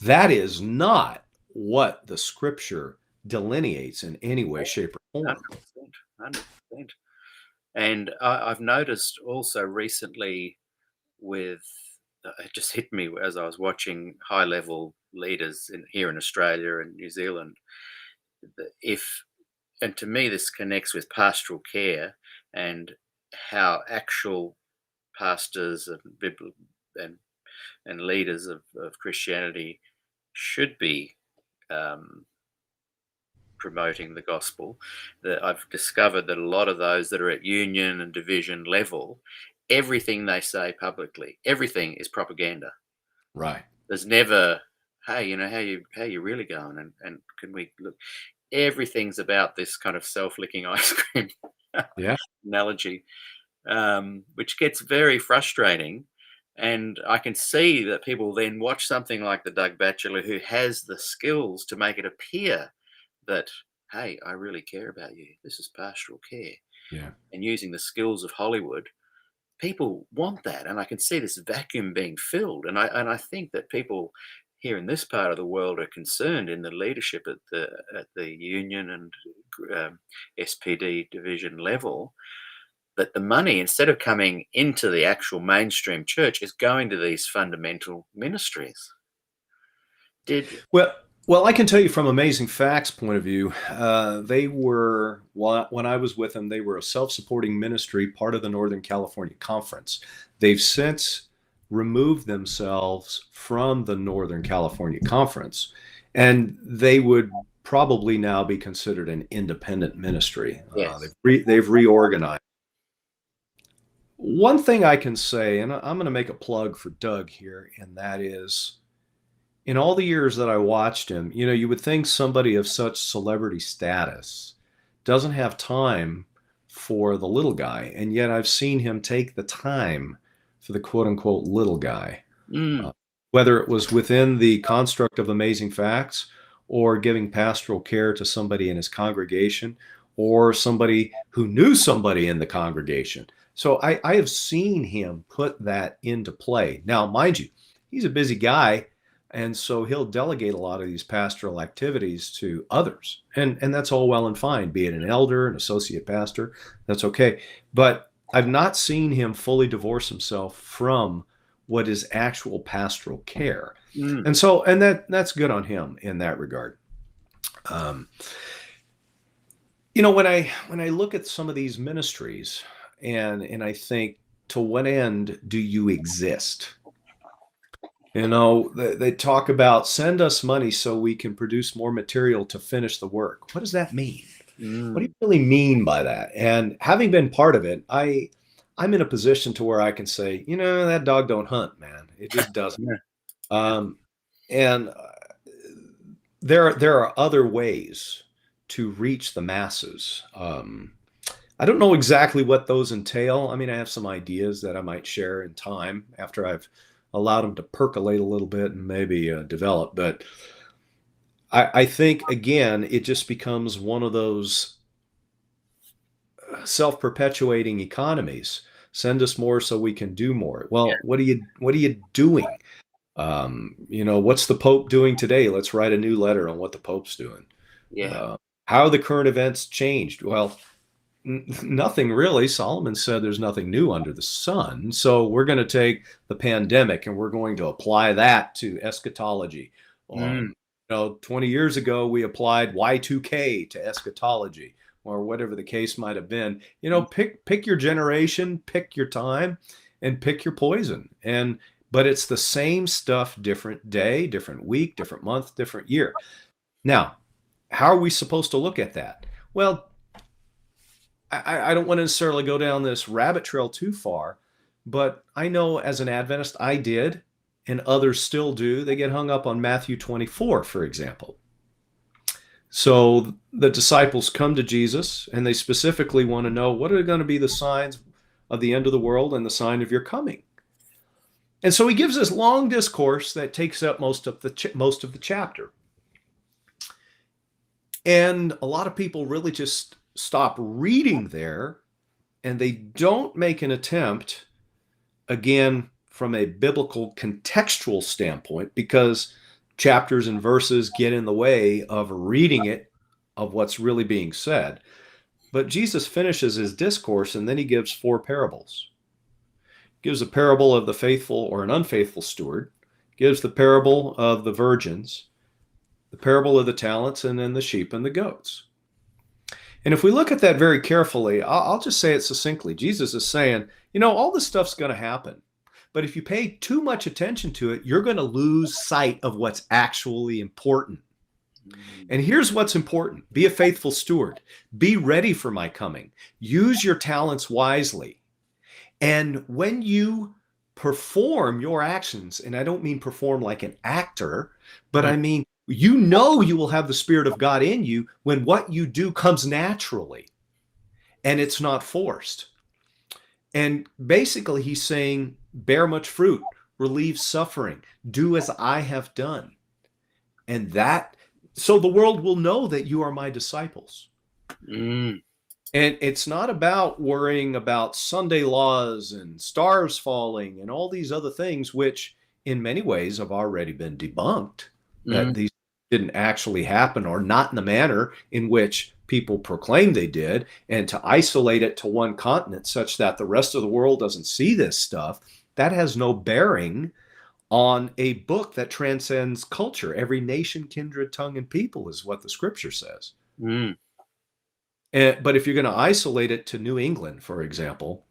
that is not what the scripture delineates in any way, shape, or form. 100%, 100%. And I've noticed also recently with it just hit me as I was watching high level leaders here in Australia and New Zealand. If and to me this connects with pastoral care and how actual pastors and and, and leaders of Christianity should be um, promoting the gospel. That I've discovered that a lot of those that are at union and division level, everything they say publicly, everything is propaganda. Right. There's never, hey, how you really going, and can we look? Everything's about this kind of self-licking ice cream Yeah. analogy, which gets very frustrating. And I can see that people then watch something like the Doug Batchelor, who has the skills to make it appear that, hey, I really care about you. This is pastoral care. Yeah. And using the skills of Hollywood, people want that. And I can see this vacuum being filled. And I think that people here in this part of the world are concerned in the leadership at the union and SPD division level that the money, instead of coming into the actual mainstream church, is going to these fundamental ministries. Did Well, I can tell you from Amazing Facts' point of view, they were, when I was with them, they were a self-supporting ministry, part of the Northern California Conference. They've since removed themselves from the Northern California Conference, and they would probably now be considered an independent ministry. yes, They've reorganized. One thing I can say, and I'm going to make a plug for Doug here, and that is, in all the years that I watched him, you would think somebody of such celebrity status doesn't have time for the little guy, and yet I've seen him take the time for the quote unquote little guy. Mm. Whether it was within the construct of Amazing Facts or giving pastoral care to somebody in his congregation or somebody who knew somebody in the congregation. So I have seen him put that into play. Now, mind you, he's a busy guy, and so he'll delegate a lot of these pastoral activities to others. And that's all well and fine, be it an elder, an associate pastor, that's okay. But I've not seen him fully divorce himself from what is actual pastoral care. Mm. And so, and that's good on him in that regard. You know, when I look at some of these ministries and I think, to what end do you exist? You know, they talk about send us money so we can produce more material to finish the work. What does that mean? What do you really mean by that? And having been part of it, I'm in a position to where I can say, you know, that dog don't hunt, man. It just doesn't. Yeah. And there are other ways to reach the masses. I don't know exactly what those entail. I mean, I have some ideas that I might share in time after I've allowed them to percolate a little bit and maybe develop. But I think, again, it just becomes one of those self-perpetuating economies. Send us more so we can do more. Well, what are you doing? You know, what's the Pope doing today? Let's write a new letter on what the Pope's doing. Yeah. How are the current events changed? Well, nothing really. Solomon said there's nothing new under the sun. So we're going to take the pandemic and we're going to apply that to eschatology. You know, 20 years ago, we applied Y2K to eschatology, or whatever the case might have been. You know, pick your generation, pick your time, and pick your poison. But it's the same stuff, different day, different week, different month, different year. Now, how are we supposed to look at that? Well, I don't want to necessarily go down this rabbit trail too far, but I know as an Adventist, I did, and others still do. They get hung up on Matthew 24, for example. So the disciples come to Jesus, and they specifically want to know, what are going to be the signs of the end of the world and the sign of your coming? And so he gives this long discourse that takes up most of the chapter. And a lot of people really just stop reading there, and they don't make an attempt, again, from a biblical contextual standpoint, because chapters and verses get in the way of reading it, of what's really being said. But Jesus finishes his discourse, and then he gives 4 parables. He gives a parable of the faithful or an unfaithful steward, gives the parable of the virgins, the parable of the talents, and then the sheep and the goats. And if we look at that very carefully, I'll just say it succinctly. Jesus is saying, you know, all this stuff's going to happen. But if you pay too much attention to it, you're going to lose sight of what's actually important. And here's what's important. Be a faithful steward. Be ready for my coming. Use your talents wisely. And when you perform your actions, and I don't mean perform like an actor, but I mean, you know you will have the Spirit of God in you when what you do comes naturally and it's not forced. And basically he's saying, bear much fruit, relieve suffering, do as I have done. And so the world will know that you are my disciples. And it's not about worrying about Sunday laws and stars falling and all these other things, which in many ways have already been debunked, that these didn't actually happen, or not in the manner in which people proclaim they did, and to isolate it to one continent such that the rest of the world doesn't see this stuff, that has no bearing on a book that transcends culture. Every nation, kindred, tongue, and people is what the scripture says. But if you're going to isolate it to New England, for example,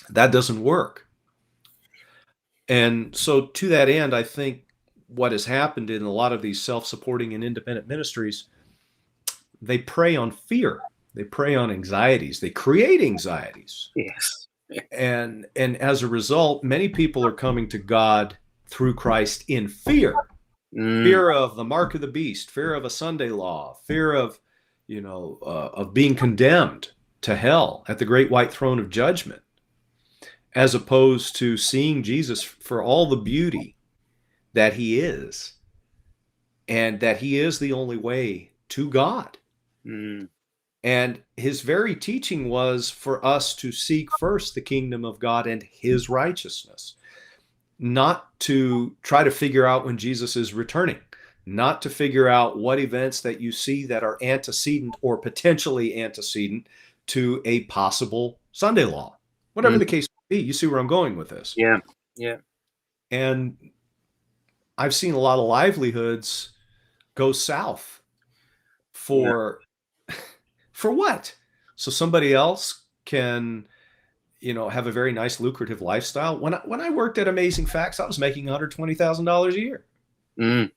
that doesn't work. And so to that end, I think what has happened in a lot of these self-supporting and independent ministries, they prey on fear. They prey on anxieties. They create anxieties. Yes. And as a result, many people are coming to God through Christ in fear. Fear of the mark of the beast, fear of a Sunday law, fear of, of being condemned. to hell at the great white throne of judgment, as opposed to seeing Jesus for all the beauty that he is, and that he is the only way to God. Mm. And his very teaching was for us to seek first the kingdom of God and his righteousness, not to try to figure out when Jesus is returning, not to figure out what events that you see that are antecedent or potentially antecedent to a possible Sunday law, whatever Mm. the case may be. You see where I'm going with this. Yeah. Yeah. And I've seen a lot of livelihoods go south Yeah. for for what? So somebody else can, have a very nice lucrative lifestyle. When I worked at Amazing Facts, I was making $120,000 a year. Mm.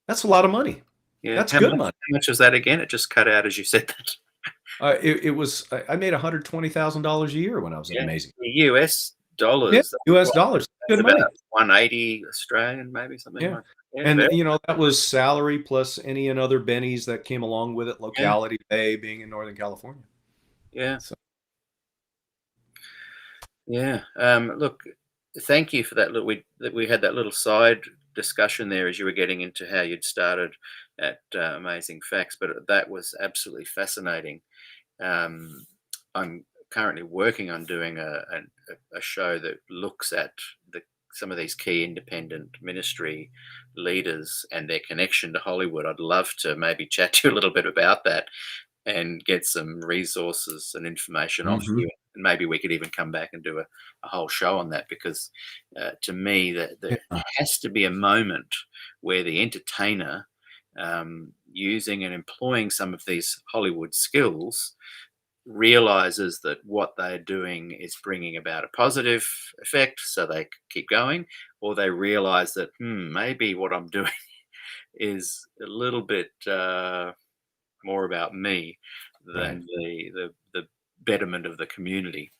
That's a lot of money. Yeah. That's good money. How much was that again? It just cut out as you said that. It was I made $120,000 a year when I was at Yeah. Amazing. US Yeah, dollars. U.S. dollars. That's Good about money. 180 Australian, maybe something Yeah. like that. Yeah. And Very, that was salary plus any and other bennies that came along with it, yeah. locality pay, being in Northern California. Yeah. So, Yeah. Look, thank you for that. Look, we had that little side discussion there as you were getting into how you'd started at Amazing Facts, but that was absolutely fascinating. I'm currently working on doing a show that looks at some of these key independent ministry leaders and their connection to Hollywood. I'd love to maybe chat to you a little bit about that and get some resources and information off mhm. you. And maybe we could even come back and do a whole show on that, because to me, there Yeah. has to be a moment where the entertainer, using and employing some of these Hollywood skills, realizes that what they're doing is bringing about a positive effect, so they keep going, or they realize that maybe what I'm doing is a little bit more about me Right. than the betterment of the community.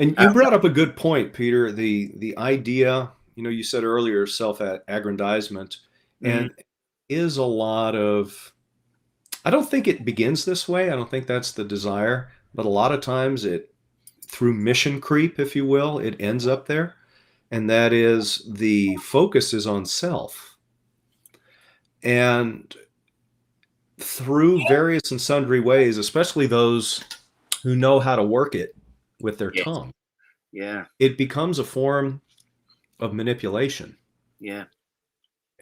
And Uh, you brought up a good point, Peter. The idea, you said earlier, self-aggrandizement, mhm, and is a lot of. I don't think it begins this way. I don't think that's the desire, but a lot of times through mission creep, if you will, it ends up there, and that is the focus is on self, and through various and sundry ways, especially those who know how to work it with their yes, tongue, yeah, it becomes a form of manipulation yeah,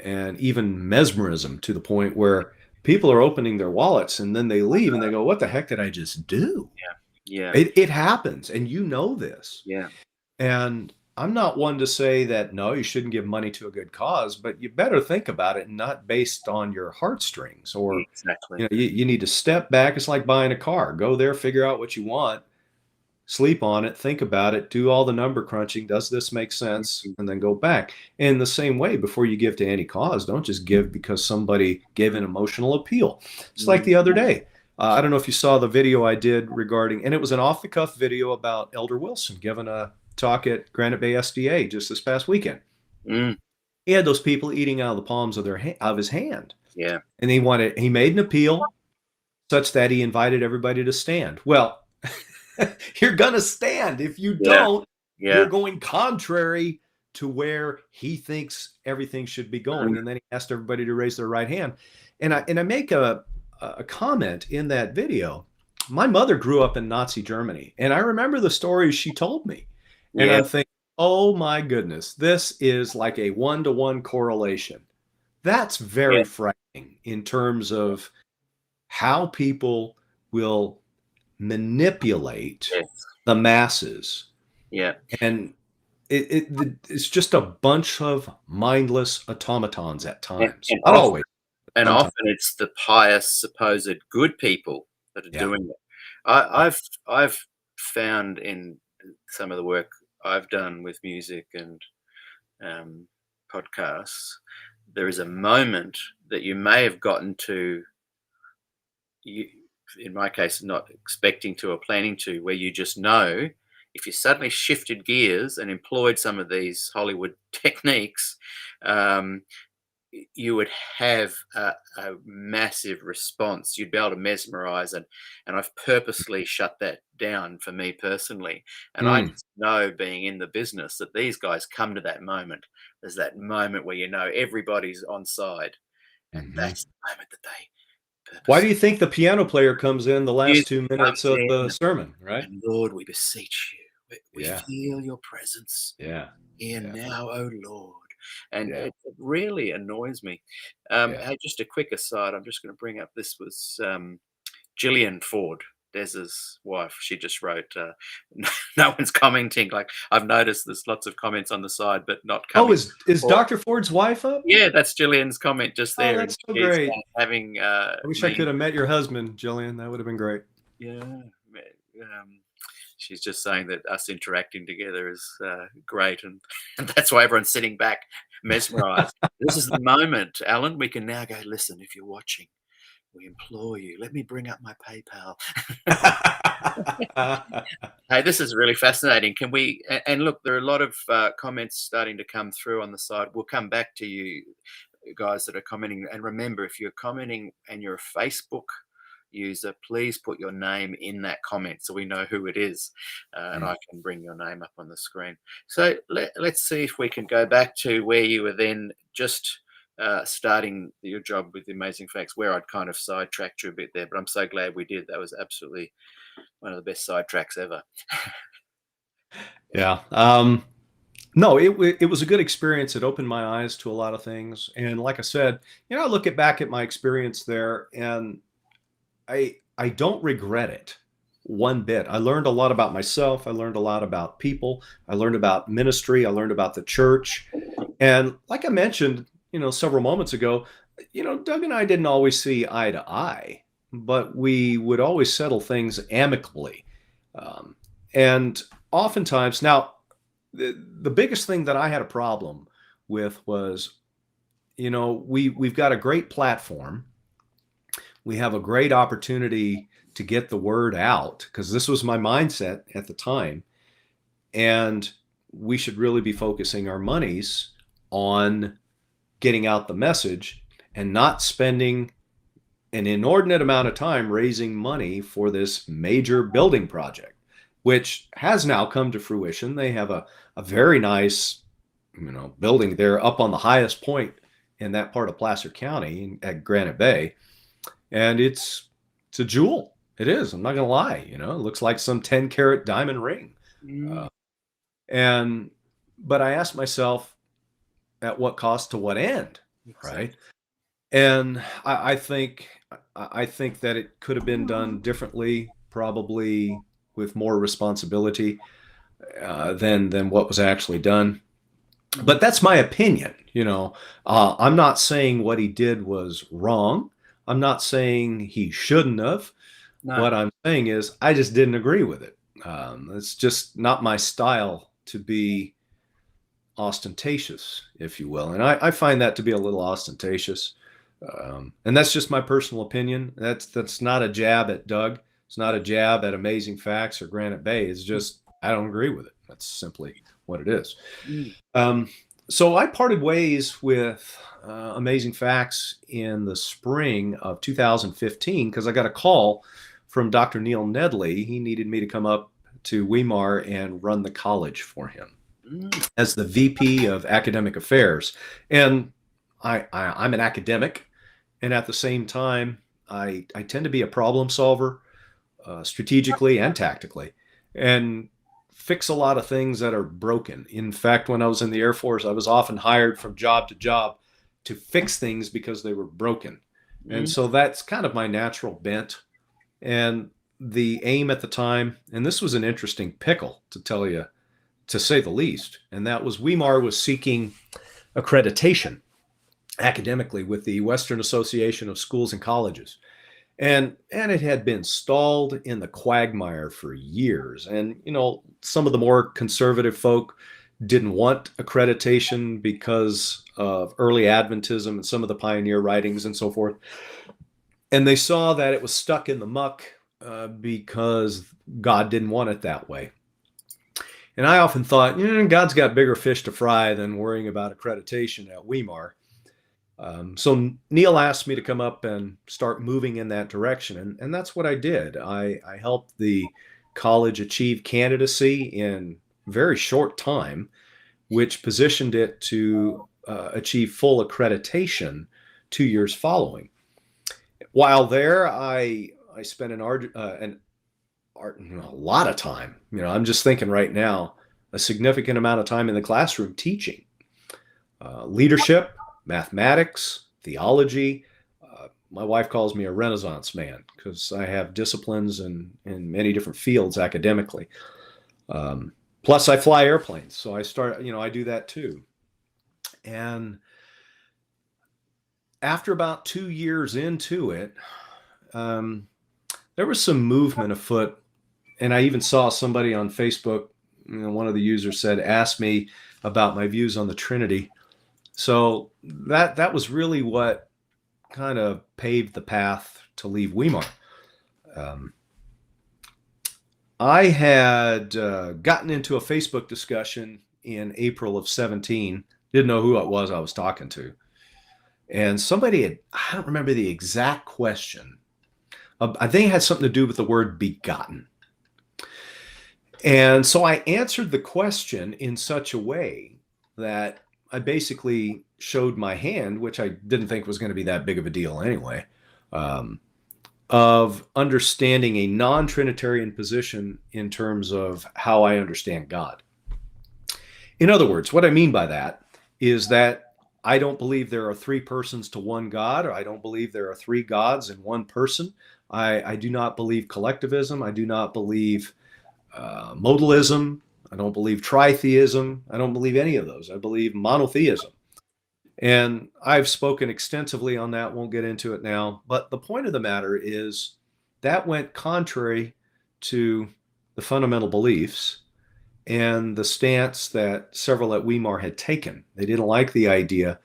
and even mesmerism, to the point where people are opening their wallets and then they leave and they go, what the heck did I just do? yeah, It happens, and you know this. yeah, And I'm not one to say that no, you shouldn't give money to a good cause, but you better think about it, not based on your heartstrings, or exactly. you need to step back. It's like buying a car. Go there, figure out what you want, sleep on it, think about it, do all the number crunching. Does this make sense? Mhm, And then go back. In the same way, before you give to any cause, don't just give because somebody gave an emotional appeal. It's like mhm, the other day. I don't know if you saw the video I did regarding, and it was an off the cuff video about Elder Wilson giving a talk at Granite Bay SDA just this past weekend. mm, He had those people eating out of the palms of of his hand, yeah, and he made an appeal such that he invited everybody to stand. Well, you're going to stand. If you yeah, don't, you're yeah, going contrary to where he thinks everything should be mm, going. And then he asked everybody to raise their right hand. And I make a comment in that video. My mother grew up in Nazi Germany, and I remember the stories she told me. And yeah, I'm thinking, oh my goodness, this is like a one-to-one correlation. That's yeah, very frightening in terms of how people will manipulate yes, the masses, yeah. and it's just a bunch of mindless automatons at And, times. and Not often, always, but and sometimes. often it's the pious, supposed good people that are Yeah. doing it. I've found in some of the work I've done with music and um, podcasts, there is a moment that you may have gotten to, you, in my case, not expecting to or planning to, where you just know if you suddenly shifted gears and employed some of these Hollywood techniques, um, you would have a massive response. You'd be able to mesmerize, and I've purposely shut that down for me personally. And I Mm. just know, being in the business, that these guys come to that moment. There's that moment where everybody's on side, and Hmm. that's the moment that they Why do purposely you think the piano player comes in the last music 2 minutes comes of in, the sermon, right? and Lord, we beseech you. We Yeah, feel your presence yeah, here yeah, now, O Lord. And yeah, it really annoys me. yeah. Hey, just a quick aside, I'm just going to bring up, this was Gillian Ford, Des's wife. She just wrote, no one's commenting. Like, I've noticed there's lots of comments on the side, but not Oh, coming. is Or, Dr. Ford's wife up? yeah, that's Gillian's comment just Oh, there. And that's so she's great. having I wish I me. could have met your husband, Jillian. That would have been great. Yeah. She's just saying that us interacting together is great, and, and that's why everyone's sitting back, mesmerised. This is the moment, Alan. We can now go. Listen, if you're watching, we implore you. Let me bring up my PayPal. Hey, this is really fascinating. Can we? And look, there are a lot of comments starting to come through on the side. We'll come back to you guys that are commenting. And remember, if you're commenting and you're a Facebook user, please put your name in that comment so we know who it is, and Mm. I can bring your name up on the screen. So let's see if we can go back to where you were then just starting your job with the Amazing Facts, where I'd kind of sidetracked you a bit there, but I'm so glad we did. That was absolutely one of the best sidetracks ever. Yeah. No, it was a good experience. It opened my eyes to a lot of things. And like I said, I look back at my experience there, and I don't regret it one bit. I learned a lot about myself. I learned a lot about people. I learned about ministry. I learned about the church. And like I mentioned, several moments ago, Doug and I didn't always see eye to eye, but we would always settle things amicably. Um, and oftentimes, now, the biggest thing that I had a problem with was, we've got a great platform. We have a great opportunity to get the word out, because this was my mindset at the time. And we should really be focusing our monies on getting out the message and not spending an inordinate amount of time raising money for this major building project, which has now come to fruition. They have a very nice, building there up on the highest point in that part of Placer County at Granite Bay. And it's a jewel. It is. I'm not going to lie. It looks like some 10-carat diamond ring. Mm, And but I asked myself, at what cost to what end, right? exactly. And I think that it could have been done differently, probably with more responsibility than what was actually done. But that's my opinion. I'm not saying what he did was wrong. I'm not saying he shouldn't have. No. What I'm saying is I just didn't agree with it. It's just not my style to be ostentatious, if you will. And I find that to be a little ostentatious. And that's just my personal opinion. That's not a jab at Doug. It's not a jab at Amazing Facts or Granite Bay. It's just I don't agree with it. That's simply what it is. Mm, So I parted ways with Amazing Facts in the spring of 2015 because I got a call from Dr. Neil Nedley. He needed me to come up to Weimar and run the college for him mm, as the VP of Academic Affairs. And I'm an academic, and at the same time, I tend to be a problem solver, strategically and tactically, and fix a lot of things that are broken. In fact, when I was in the Air Force, I was often hired from job to job to fix things because they were broken. And mm. so that's kind of my natural bent. And the aim at the time, and this was an interesting pickle to tell you, to say the least, and that was Weimar was seeking accreditation academically with the Western Association of Schools and Colleges. And it had been stalled in the quagmire for years. And, some of the more conservative folk didn't want accreditation because of early Adventism and some of the pioneer writings and so forth. And they saw that it was stuck in the muck because God didn't want it that way. And I often thought, God's got bigger fish to fry than worrying about accreditation at Weimar. So Neil asked me to come up and start moving in that direction, and that's what I did. I helped the college achieve candidacy in very short time, which positioned it to achieve full accreditation 2 years following. While there, I spent a lot of time. I'm just thinking right now, a significant amount of time in the classroom teaching leadership, mathematics, theology. My wife calls me a Renaissance man because I have disciplines in many different fields academically. Plus, I fly airplanes, so I do that too. And after about 2 years into it, there was some movement afoot, and I even saw somebody on Facebook. One of the users said, "Ask me about my views on the Trinity." So that was really what kind of paved the path to leave Weimar. I had gotten into a Facebook discussion in April of 17, didn't know who it was I was talking to. And somebody I don't remember the exact question. I think it had something to do with the word begotten. And so I answered the question in such a way that I basically showed my hand, which I didn't think was going to be that big of a deal anyway, of understanding a non-Trinitarian position in terms of how I understand God. In other words, what I mean by that is that I don't believe there are three persons to one God, or I don't believe there are three gods in one person. I do not believe collectivism. I do not believe modalism. I don't believe tritheism. I don't believe any of those. I believe monotheism. And I've spoken extensively on that, won't get into it now. But the point of the matter is that went contrary to the fundamental beliefs and the stance that several at Weimar had taken. They didn't like the idea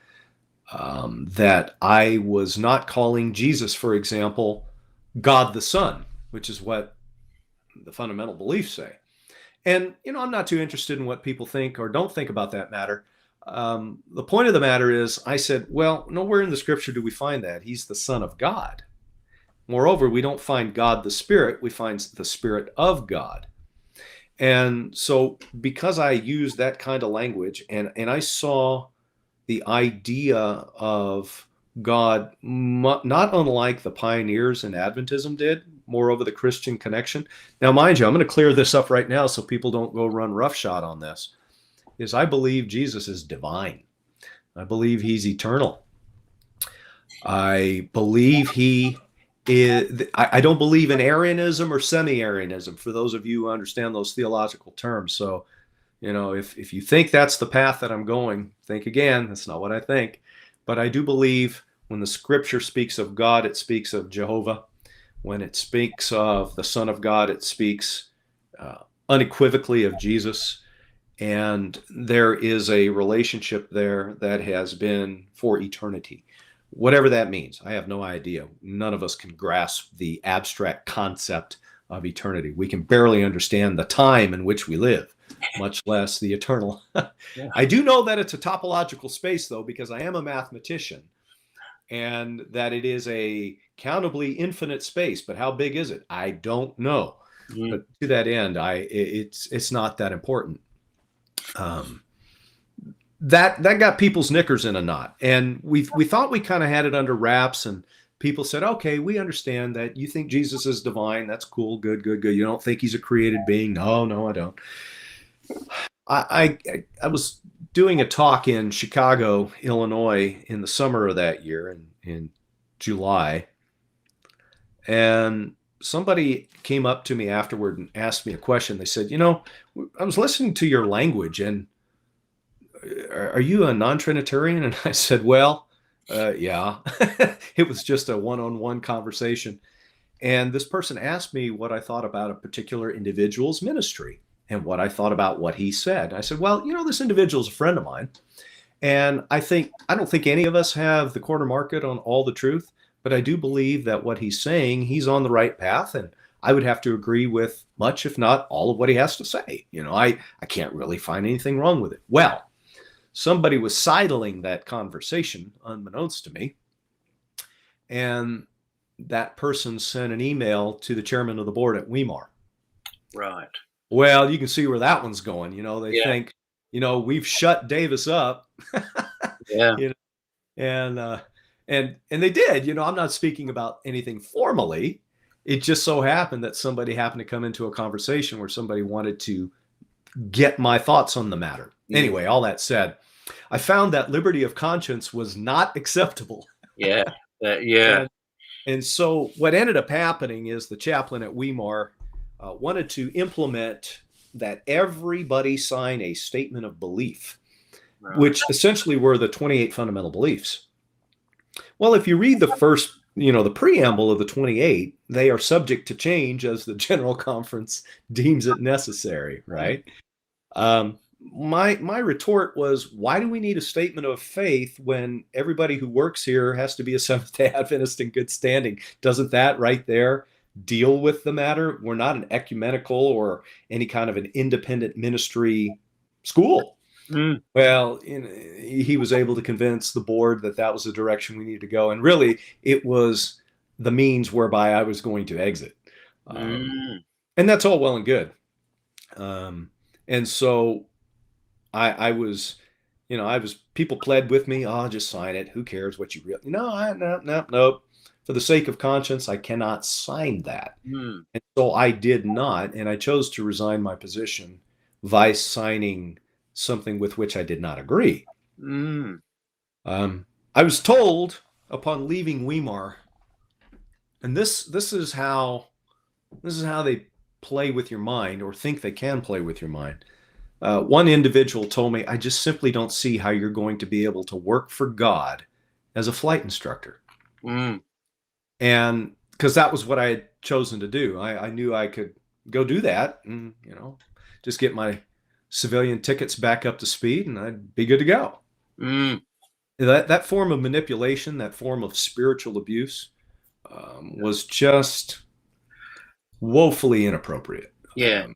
that I was not calling Jesus, for example, God the Son, which is what the fundamental beliefs say. And, I'm not too interested in what people think or don't think about that matter. The point of the matter is, I said, well, nowhere in the scripture do we find that. He's the Son of God. Moreover, we don't find God the Spirit, we find the Spirit of God. And so because I used that kind of language and I saw the idea of God not unlike the pioneers in Adventism did, moreover the Christian connection. Now, mind you, I'm going to clear this up right now so people don't go run roughshod on this, is I believe Jesus is divine. I believe he's eternal. I believe he is, I don't believe in Arianism or semi-Arianism, for those of you who understand those theological terms. So, if you think that's the path that I'm going, think again. That's not what I think. But I do believe when the scripture speaks of God, it speaks of Jehovah. When it speaks of the Son of God, it speaks unequivocally of Jesus. And there is a relationship there that has been for eternity. Whatever that means, I have no idea. None of us can grasp the abstract concept of eternity. We can barely understand the time in which we live, much less the eternal. Yeah. I do know that it's a topological space, though, because I am a mathematician, and that it is a countably infinite space. But how big is it? I don't know. But to that end, it's not that important. That got people's knickers in a knot, and we thought we kind of had it under wraps, and people said, okay, we understand that you think Jesus is divine. That's cool. Good. You don't think he's a created being? No, I don't. I was doing a talk in Chicago, Illinois in the summer of that year, in July, and somebody came up to me afterward and asked me a question. They said, I was listening to your language, and are you a non-Trinitarian? And I said, well, yeah. It was just a one-on-one conversation. And this person asked me what I thought about a particular individual's ministry and what I thought about what he said. I said, well, this individual's a friend of mine. And I don't think any of us have the corner market on all the truth, but I do believe that what he's saying, he's on the right path. And I would have to agree with much, if not all of what he has to say. I can't really find anything wrong with it. Well, somebody was sidling that conversation unbeknownst to me. And that person sent an email to the chairman of the board at Weimar. Right. Well, you can see where that one's going. They Yeah. think, we've shut Davis up. Yeah. you know, and they did. I'm not speaking about anything formally. It just so happened that somebody happened to come into a conversation where somebody wanted to get my thoughts on the matter. Anyway, all that said, I found that liberty of conscience was not acceptable. Yeah. Yeah. And so what ended up happening is the chaplain at Weimar wanted to implement that everybody sign a statement of belief, Right. which essentially were the 28 fundamental beliefs. Well, if you read the first, the preamble of the 28, they are subject to change as the General Conference deems it necessary, right? My retort was, why do we need a statement of faith when everybody who works here has to be a Seventh-day Adventist in good standing? Doesn't that right there deal with the matter? We're not an ecumenical or any kind of an independent ministry school. Well, he was able to convince the board that that was the direction we needed to go. And really, it was the means whereby I was going to exit. And that's all well and good. And so I was, people pled with me, oh, just sign it. Who cares what you really, no. For the sake of conscience, I cannot sign that. And so I did not, and I chose to resign my position vice signing something with which I did not agree. I was told upon leaving Weimar, and this is how they play with your mind, or think they can play with your mind. One individual told me, I just simply don't see how you're going to be able to work for God as a flight instructor. And because that was what I had chosen to do. I knew I could go do that and, just get my civilian tickets back up to speed and I'd be good to go. That form of manipulation, that form of spiritual abuse was just woefully inappropriate. Yeah,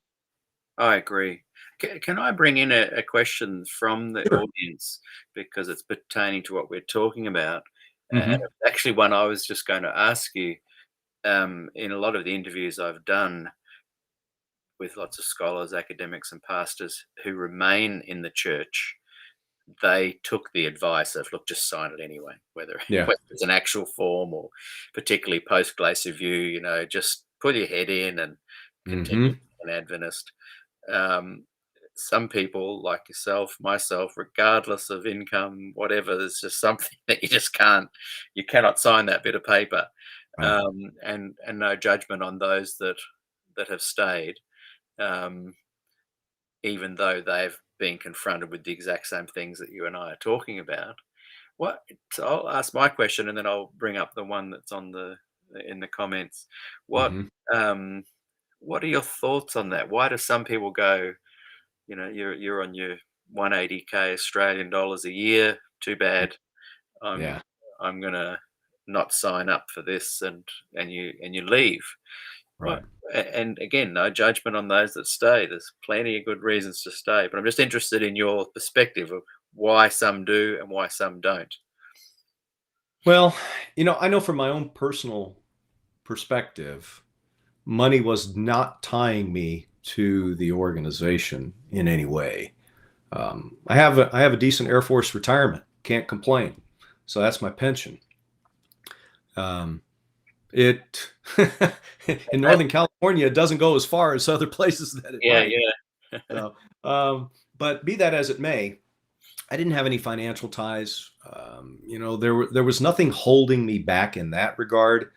I agree. Can I bring in a question from the audience, because it's pertaining to what we're talking about? And it's actually one I was just going to ask you. In a lot of the interviews I've done with lots of scholars, academics, and pastors who remain in the church, they took the advice of, look, just sign it anyway, whether it's an actual form or particularly post-Glacier View, just put your head in and continue an Adventist. Some people like yourself, myself, regardless of income, whatever, there's just something that you cannot sign that bit of paper. Right. And no judgment on those that have stayed, even though they've been confronted with the exact same things that you and I are talking about. So I'll ask my question and then I'll bring up the one that's in the comments. What are your thoughts on that? Why do some people go, you're on your 180K Australian dollars a year, too bad. I'm gonna not sign up for this, and you leave. Right. And again, no judgment on those that stay. There's plenty of good reasons to stay, but I'm just interested in your perspective of why some do and why some don't. Well, I know from my own personal perspective, money was not tying me to the organization in any way. I have a decent Air Force retirement. Can't complain. So that's my pension. It in Northern California, it doesn't go as far as other places that it might. So, but be that as it may, I didn't have any financial ties. There was nothing holding me back in that regard.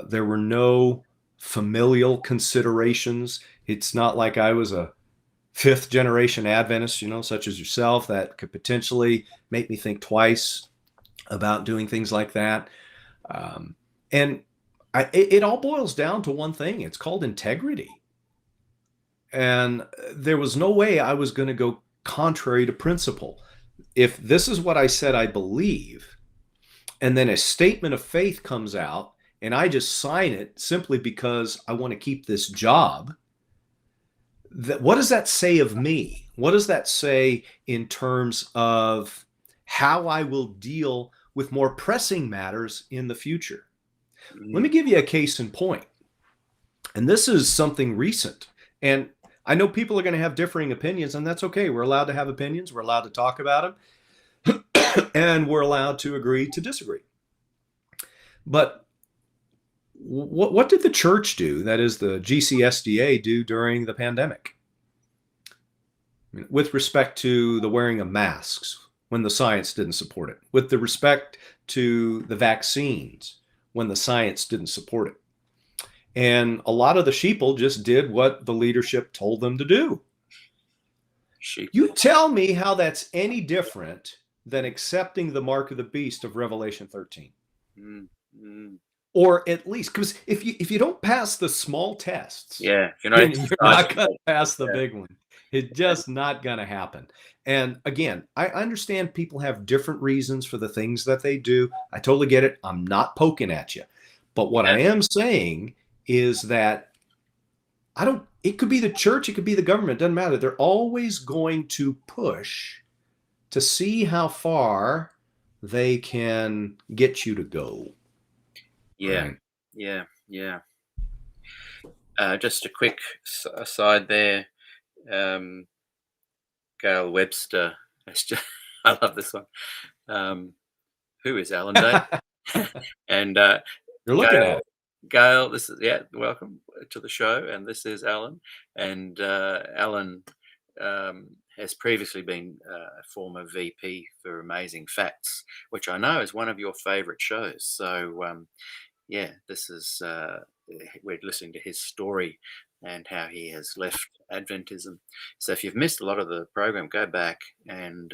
There were no familial considerations. It's not like I was a fifth generation Adventist, such as yourself, that could potentially make me think twice about doing things like that. And it all boils down to one thing. It's called integrity. And there was no way I was going to go contrary to principle. If this is what I said I believe, and then a statement of faith comes out, and I just sign it simply because I want to keep this job, what does that say of me? What does that say in terms of how I will deal with more pressing matters in the future? Let me give you a case in point. And this is something recent. And I know people are going to have differing opinions, and that's okay. We're allowed to have opinions. We're allowed to talk about them, and we're allowed to agree to disagree. But what did the church do, that is the GCSDA, do during the pandemic? With respect to the wearing of masks when the science didn't support it, with the respect to the vaccines when the science didn't support it. And a lot of the sheeple just did what the leadership told them to do. You tell me how that's any different than accepting the mark of the beast of Revelation 13. Or at least, because if you don't pass the small tests, you're not going to pass the big one. It's just not going to happen. And again, I understand people have different reasons for the things that they do. I totally get it. I'm not poking at you. But what I am saying is that it could be the church, it could be the government, doesn't matter. They're always going to push to see how far they can get you to go. Right? Just a quick aside there. Gail Webster. I love this one. Who is Alan Day? And you're looking at it. Gail, this is welcome to the show, and this is Alan. And Alan has previously been a former VP for Amazing Facts, which I know is one of your favorite shows. So this is we're listening to his story and how he has left Adventism. So if you've missed a lot of the program, go back and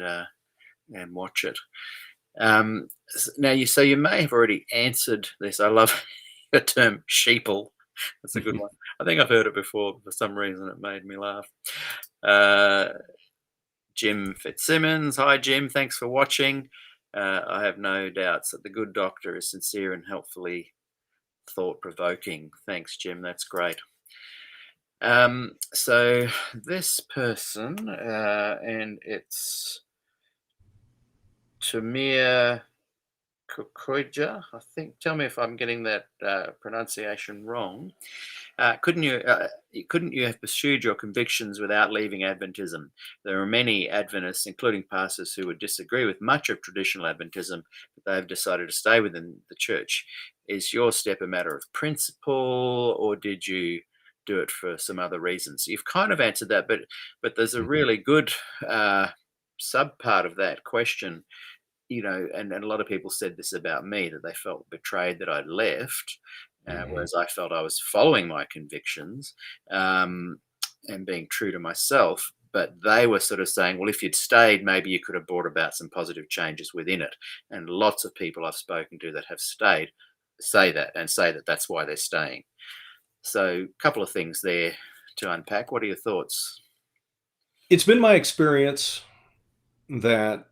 watch it. Now you may have already answered this. I love the term sheeple. That's a good one. I think I've heard it before. For some reason, it made me laugh. Jim Fitzsimmons. Hi, Jim. Thanks for watching. I have no doubts that the good doctor is sincere and helpfully thought-provoking. Thanks, Jim. That's great. So this person, and it's Tamir Kukoija, I think. Tell me if I'm getting that pronunciation wrong. Couldn't you have pursued your convictions without leaving Adventism? There are many Adventists, including pastors, who would disagree with much of traditional Adventism, but they have decided to stay within the church. Is your step a matter of principle, or did you do it for some other reasons? You've kind of answered that, but there's a really good sub part of that question. And a lot of people said this about me, that they felt betrayed that I'd left, whereas I felt I was following my convictions and being true to myself. But they were sort of saying, well, if you'd stayed, maybe you could have brought about some positive changes within it. And lots of people I've spoken to that have stayed say that that's why they're staying. So a couple of things there to unpack. What are your thoughts? It's been my experience that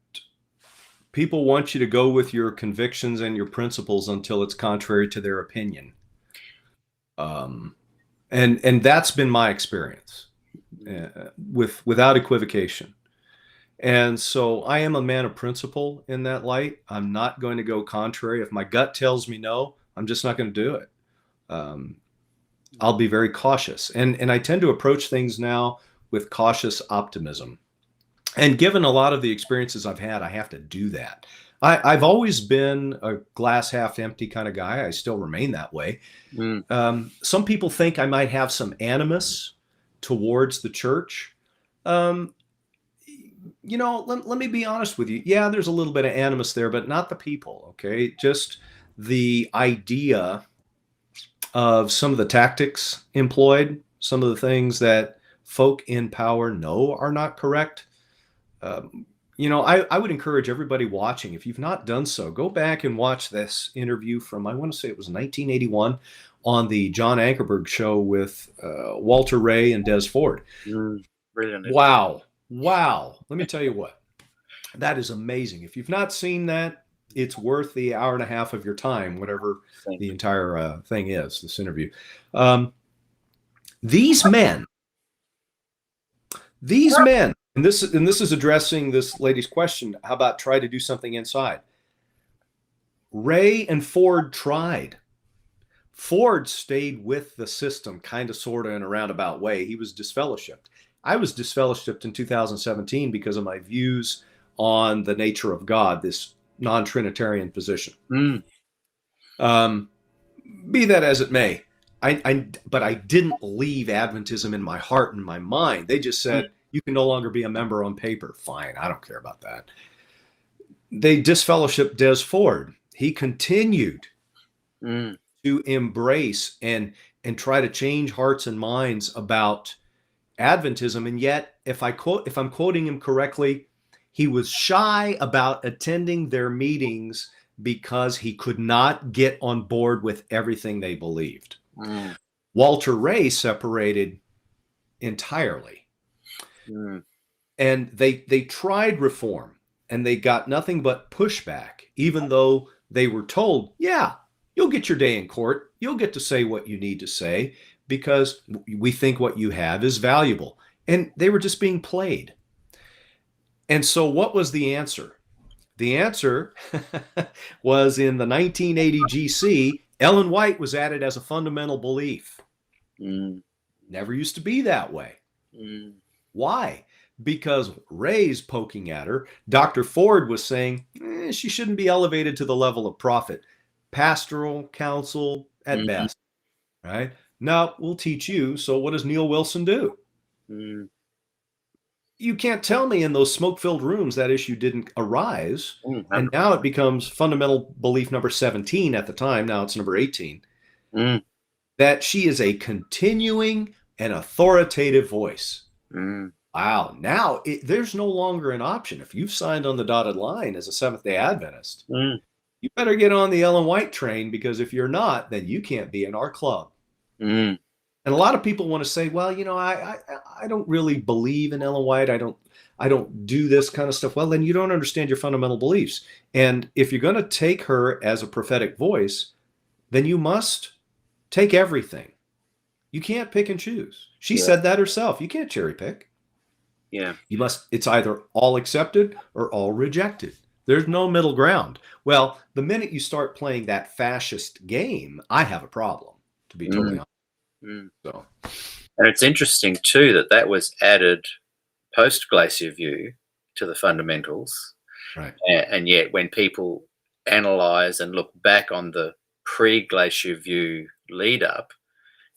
people want you to go with your convictions and your principles until it's contrary to their opinion. And that's been my experience without equivocation. And so I am a man of principle in that light. I'm not going to go contrary. If my gut tells me no, I'm just not going to do it. I'll be very cautious. And I tend to approach things now with cautious optimism. And given a lot of the experiences I've had, I have to do that. I've always been a glass half empty kind of guy. I still remain that way. Some people think I might have some animus towards the church. Let me be honest with you. Yeah, there's a little bit of animus there, but not the people, okay? Just the idea of some of the tactics employed, some of the things that folk in power know are not correct. I would encourage everybody watching, if you've not done so, go back and watch this interview from, I want to say it was 1981, on the John Ankerberg show with Walter Ray and Des Ford. Brilliant. Wow. Let me tell you what, that is amazing. If you've not seen that, it's worth the hour and a half of your time, whatever the entire thing is, this interview. These men These men, and this is addressing this lady's question, how about try to do something inside? Ray and Ford tried. Ford stayed with the system, kind of, sort of, in a roundabout way. He was disfellowshipped. I was disfellowshipped in 2017 because of my views on the nature of God, this non-Trinitarian position. Be that as it may, but I didn't leave Adventism in my heart and my mind. They just said, you can no longer be a member on paper. Fine, I don't care about that. They disfellowshipped Des Ford. He continued to embrace and try to change hearts and minds about Adventism. And yet, if I'm quoting him correctly, he was shy about attending their meetings because he could not get on board with everything they believed. Walter Ray separated entirely. And they tried reform, and they got nothing but pushback, even though they were told, yeah, you'll get your day in court. You'll get to say what you need to say because we think what you have is valuable. And they were just being played. And so what was the answer? The answer was in the 1980 GC, Ellen White was added as a fundamental belief. Never used to be that way. Why? Because Ray's poking at her. Dr. Ford was saying she shouldn't be elevated to the level of prophet. Pastoral counsel at best. Right? Now, we'll teach you. So what does Neil Wilson do? You can't tell me in those smoke-filled rooms that issue didn't arise. And now it becomes fundamental belief number 17 at the time. Now it's number 18. That she is a continuing and authoritative voice. Wow. Now there's no longer an option. If you've signed on the dotted line as a Seventh-day Adventist, you better get on the Ellen White train, because if you're not, then you can't be in our club. And a lot of people want to say, well, I don't really believe in Ellen White. I don't do this kind of stuff. Well, then you don't understand your fundamental beliefs. And if you're going to take her as a prophetic voice, then you must take everything. You can't pick and choose. She said that herself. You can't cherry pick. You must. It's either all accepted or all rejected. There's no middle ground. Well, the minute you start playing that fascist game, I have a problem, to be totally honest. So, and it's interesting too that was added post-Glacier View to the fundamentals, right? And yet, when people analyze and look back on the pre-Glacier View lead-up,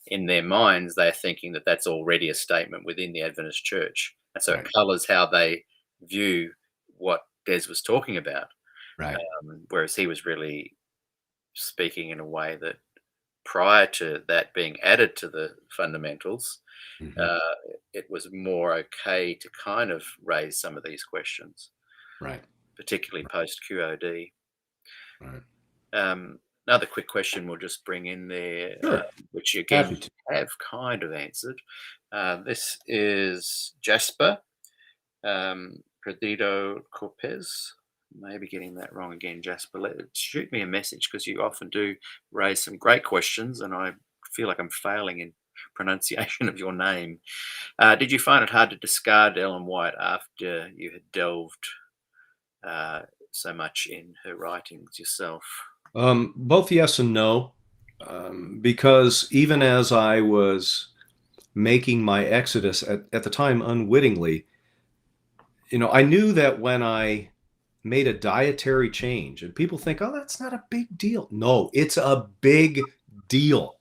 in their minds, they're thinking that that's already a statement within the Adventist Church, and so it colours how they view what Des was talking about. Right. Whereas he was really speaking in a way that, prior to that being added to the fundamentals, it was more okay to kind of raise some of these questions, right? Particularly post QOD. Right. Another quick question we'll just bring in there, which you again have kind of answered. This is Jasper Perdido Corpez. Maybe getting that wrong again, Jasper. Shoot me a message, because you often do raise some great questions, and I feel like I'm failing in pronunciation of your name. Did you find it hard to discard Ellen White after you had delved so much in her writings yourself? Both yes and no, because even as I was making my exodus at the time unwittingly, I knew that when I made a dietary change, and people think, oh, that's not a big deal. No, it's a big deal.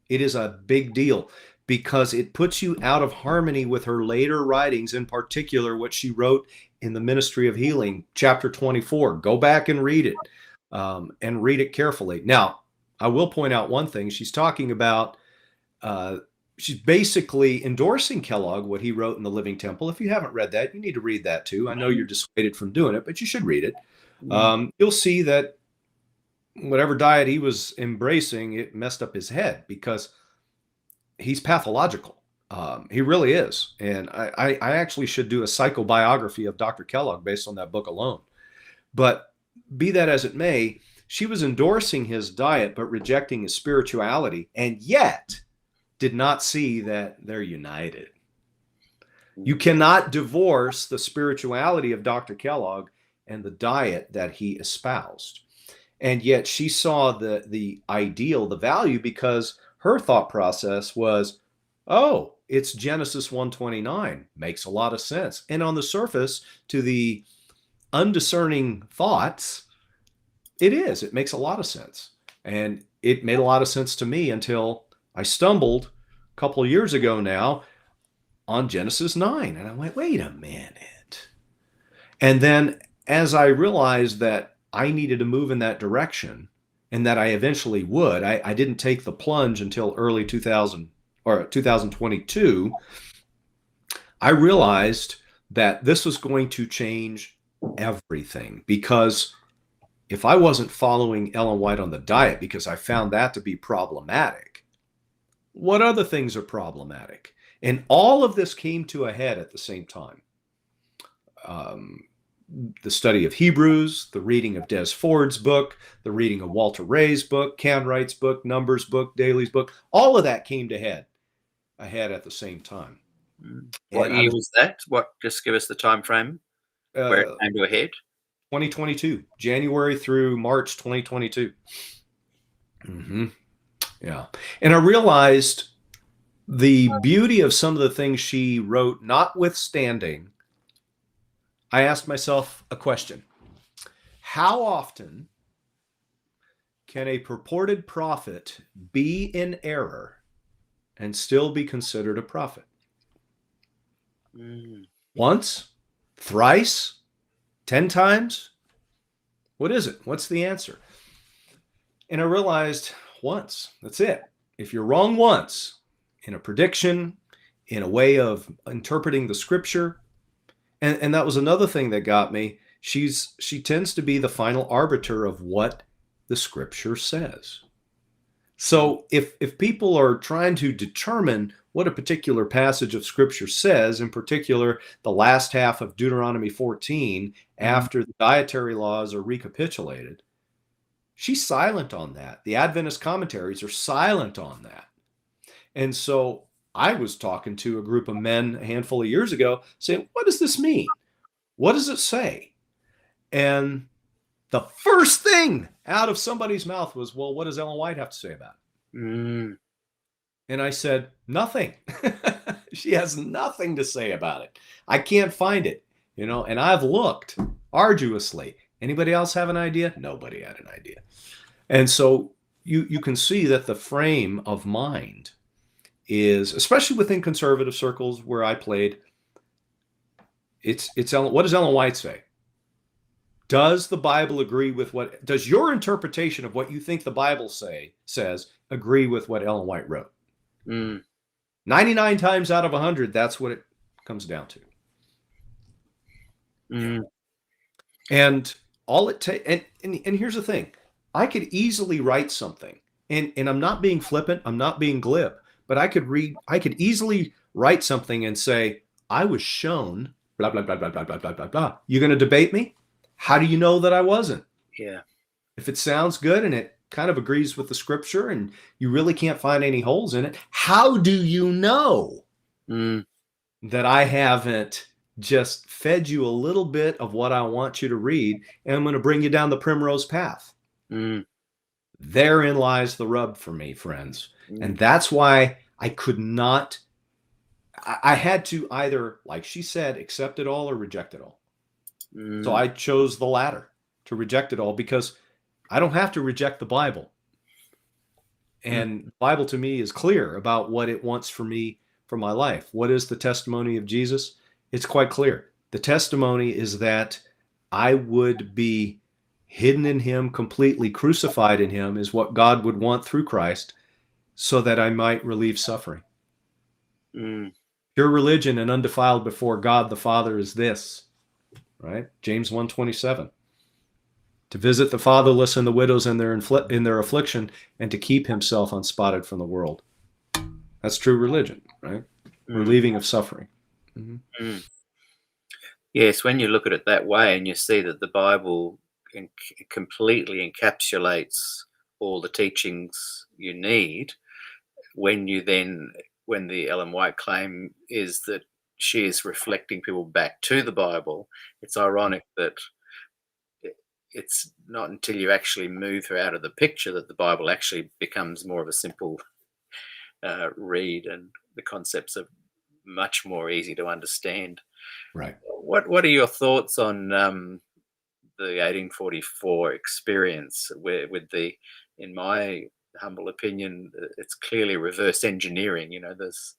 It is a big deal, because it puts you out of harmony with her later writings, in particular what she wrote in the Ministry of Healing, chapter 24. Go back and read it, and read it carefully. Now, I will point out one thing. She's talking about, she's basically endorsing Kellogg, what he wrote in The Living Temple. If you haven't read that, you need to read that too. I know you're dissuaded from doing it, but you should read it. You'll see that whatever diet he was embracing, it messed up his head, because he's pathological. He really is. And I actually should do a psychobiography of Dr. Kellogg based on that book alone. But be that as it may, she was endorsing his diet but rejecting his spirituality, and yet did not see that they're united. You cannot divorce the spirituality of Dr. Kellogg and the diet that he espoused. And yet she saw the ideal, the value, because her thought process was, oh, it's Genesis 1:29. Makes a lot of sense. And on the surface, to the undiscerning thoughts, it is. It makes a lot of sense. And it made a lot of sense to me until I stumbled a couple of years ago now on Genesis 9. And I went, wait a minute. And then as I realized that I needed to move in that direction and that I eventually would, I didn't take the plunge until early 2000 or 2022. I realized that this was going to change everything, because if I wasn't following Ellen White on the diet because I found that to be problematic, what other things are problematic? And all of this came to a head at the same time. The study of Hebrews, the reading of Des Ford's book, the reading of Walter Ray's book, Canwright's book, Numbers' book, Daly's book, all of that came to head at the same time. What year was that? Just give us the time frame where it came to a head. 2022, January through March 2022. Yeah. And I realized the beauty of some of the things she wrote, notwithstanding, I asked myself a question. How often can a purported prophet be in error and still be considered a prophet? Once? Thrice? 10 times? What is it? What's the answer? And I realized once. That's it. If you're wrong once in a prediction, in a way of interpreting the scripture, and that was another thing that got me. She tends to be the final arbiter of what the scripture says. So if people are trying to determine what a particular passage of scripture says, in particular the last half of Deuteronomy 14, after the dietary laws are recapitulated, she's silent on that. The Adventist commentaries are silent on that. And so I was talking to a group of men a handful of years ago saying, what does this mean? What does it say? And the first thing out of somebody's mouth was, well, what does Ellen White have to say about it? And I said, nothing. She has nothing to say about it. I can't find it, and I've looked arduously. Anybody else have an idea? Nobody had an idea. And so you can see that the frame of mind is, especially within conservative circles where I played, it's Ellen. What does Ellen White say? Does the Bible agree with does your interpretation of what you think the Bible says agree with what Ellen White wrote? 99 times out of 100, that's what it comes down to. And all it takes, and here's the thing, I could easily write something, and I'm not being flippant, I'm not being glib, but I could easily write something and say, I was shown blah, blah, blah, blah, blah, blah, blah, blah, blah. You going to debate me? How do you know that I wasn't? Yeah. If it sounds good and it kind of agrees with the scripture and you really can't find any holes in it, how do you know that I haven't just fed you a little bit of what I want you to read, and I'm going to bring you down the primrose path? Therein lies the rub for me, friends. And that's why I could not, I had to either, like she said, accept it all or reject it all. So I chose the latter, to reject it all, because I don't have to reject the Bible. And the Bible to me is clear about what it wants for me, for my life. What is the testimony of Jesus? It's quite clear. The testimony is that I would be hidden in him, completely crucified in him, is what God would want through Christ, so that I might relieve suffering. Pure religion and undefiled before God the Father is this, right? James 1:27. To visit the fatherless and the widows in their affliction, and to keep himself unspotted from the world. That's true religion, right? Relieving of suffering. Yes, when you look at it that way and you see that the Bible completely encapsulates all the teachings you need, when the Ellen White claim is that she is reflecting people back to the Bible. It's ironic that it's not until you actually move her out of the picture that the Bible actually becomes more of a simple read, and the concepts are much more easy to understand. Right. What are your thoughts on the 1844 experience, where with the, in my humble opinion, it's clearly reverse engineering? There's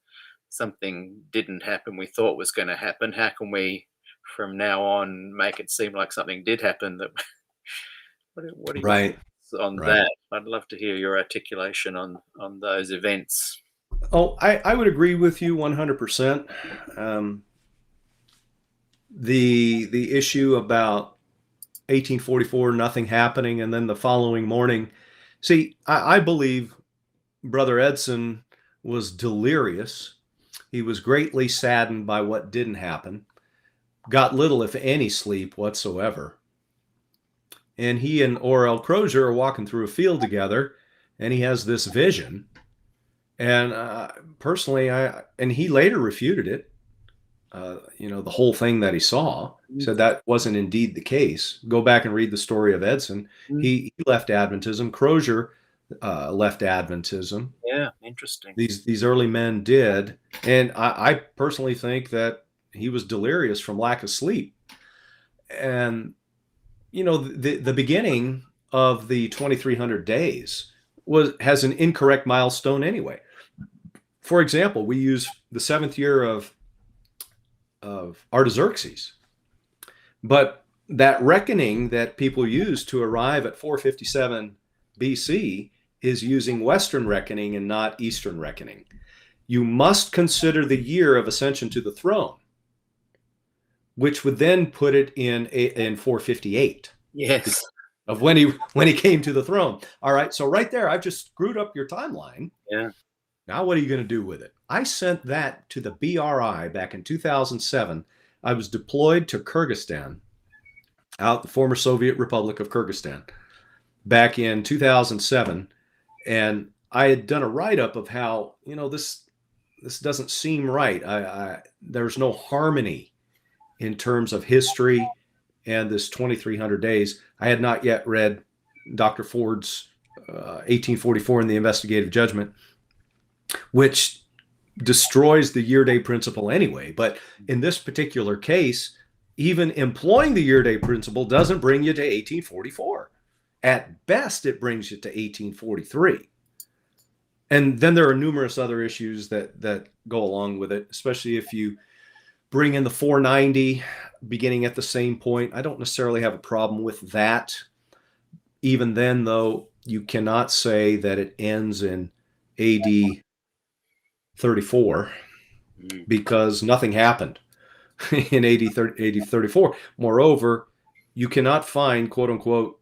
something didn't happen we thought was going to happen. How can we from now on make it seem like something did happen? That what are your Right. thoughts on Right. that? I'd love to hear your articulation on those events. Oh, I would agree with you 100%. The issue about 1844, nothing happening, and then the following morning. See, I believe Brother Edson was delirious. He was greatly saddened by what didn't happen, got little, if any, sleep whatsoever. And he and Orel Crozier are walking through a field together, and he has this vision. And personally, and he later refuted it. The whole thing that he saw, said that wasn't indeed the case. Go back and read the story of Edson. He left Adventism. Crozier left Adventism. Yeah, interesting. These early men did, and I personally think that he was delirious from lack of sleep. And the beginning of the 2300 days has an incorrect milestone anyway. For example, we use the 7th year of Artaxerxes, but that reckoning that people use to arrive at 457 BC is using Western reckoning and not Eastern reckoning. You must consider the year of ascension to the throne, which would then put it in 458. Yes. Of when he came to the throne. All right, so right there, I've just screwed up your timeline. Yeah. Now what are you going to do with it? I sent that to the BRI back in 2007. I was deployed to Kyrgyzstan, out the former Soviet Republic of Kyrgyzstan, back in 2007, and I had done a write-up of how this doesn't seem right. There's no harmony in terms of history and this 2300 days. I had not yet read Dr. Ford's 1844 and the Investigative Judgment, which destroys the year-day principle anyway. But in this particular case, even employing the year-day principle doesn't bring you to 1844. At best, it brings you to 1843. And then there are numerous other issues that go along with it, especially if you bring in the 490 beginning at the same point. I don't necessarily have a problem with that. Even then, though, you cannot say that it ends in AD 34 because nothing happened in AD 34. Moreover, you cannot find, quote unquote,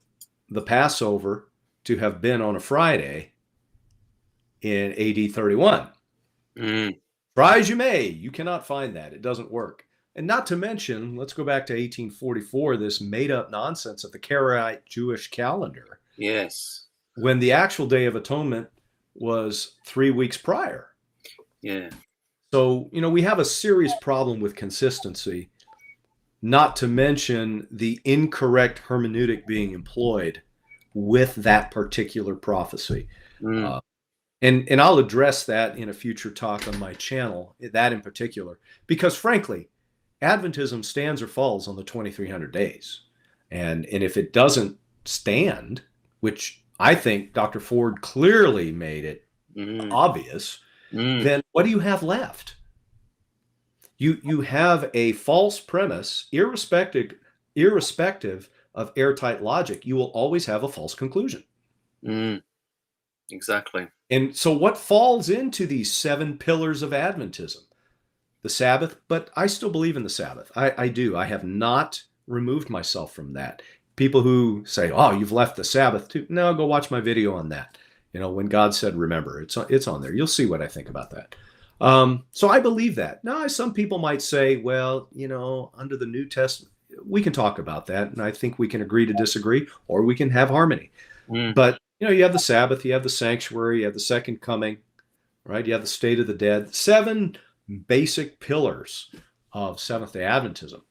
the Passover to have been on a Friday in AD 31. Try as you may, you cannot find that. It doesn't work. And not to mention, let's go back to 1844, this made-up nonsense of the Karaite Jewish calendar. Yes. When the actual Day of Atonement was 3 weeks prior. Yeah. So, we have a serious problem with consistency, not to mention the incorrect hermeneutic being employed with that particular prophecy. And I'll address that in a future talk on my channel, that in particular, because frankly, Adventism stands or falls on the 2300 days. And if it doesn't stand, which I think Dr. Ford clearly made it obvious, then what do you have left? You have a false premise, irrespective of airtight logic. You will always have a false conclusion. Exactly. And so what falls into these 7 pillars of Adventism? The Sabbath, but I still believe in the Sabbath. I do. I have not removed myself from that. People who say, oh, you've left the Sabbath too. No, go watch my video on that. When God said, remember, it's on there. You'll see what I think about that. So I believe that. Now, some people might say, well, under the New Testament, we can talk about that. And I think we can agree to disagree, or we can have harmony. But, you have the Sabbath, you have the sanctuary, you have the second coming, right? You have the state of the dead. 7 basic pillars of Seventh-day Adventism.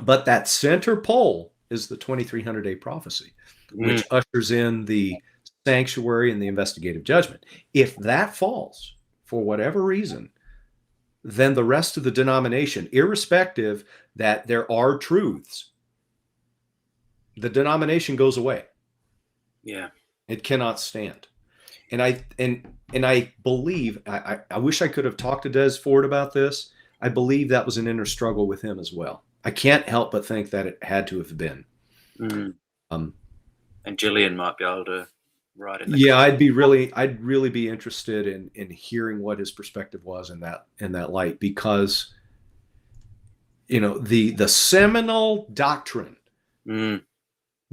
But that center pole is the 2300 A prophecy, which ushers in the sanctuary and the investigative judgment. If that falls, for whatever reason, then the rest of the denomination, irrespective that there are truths, the denomination goes away. Yeah. It cannot stand. And I believe, I wish I could have talked to Des Ford about this. I believe that was an inner struggle with him as well. I can't help but think that it had to have been. And Gillian might be able to write in the Yeah, I'd really be interested in hearing what his perspective was in that light, because the seminal doctrine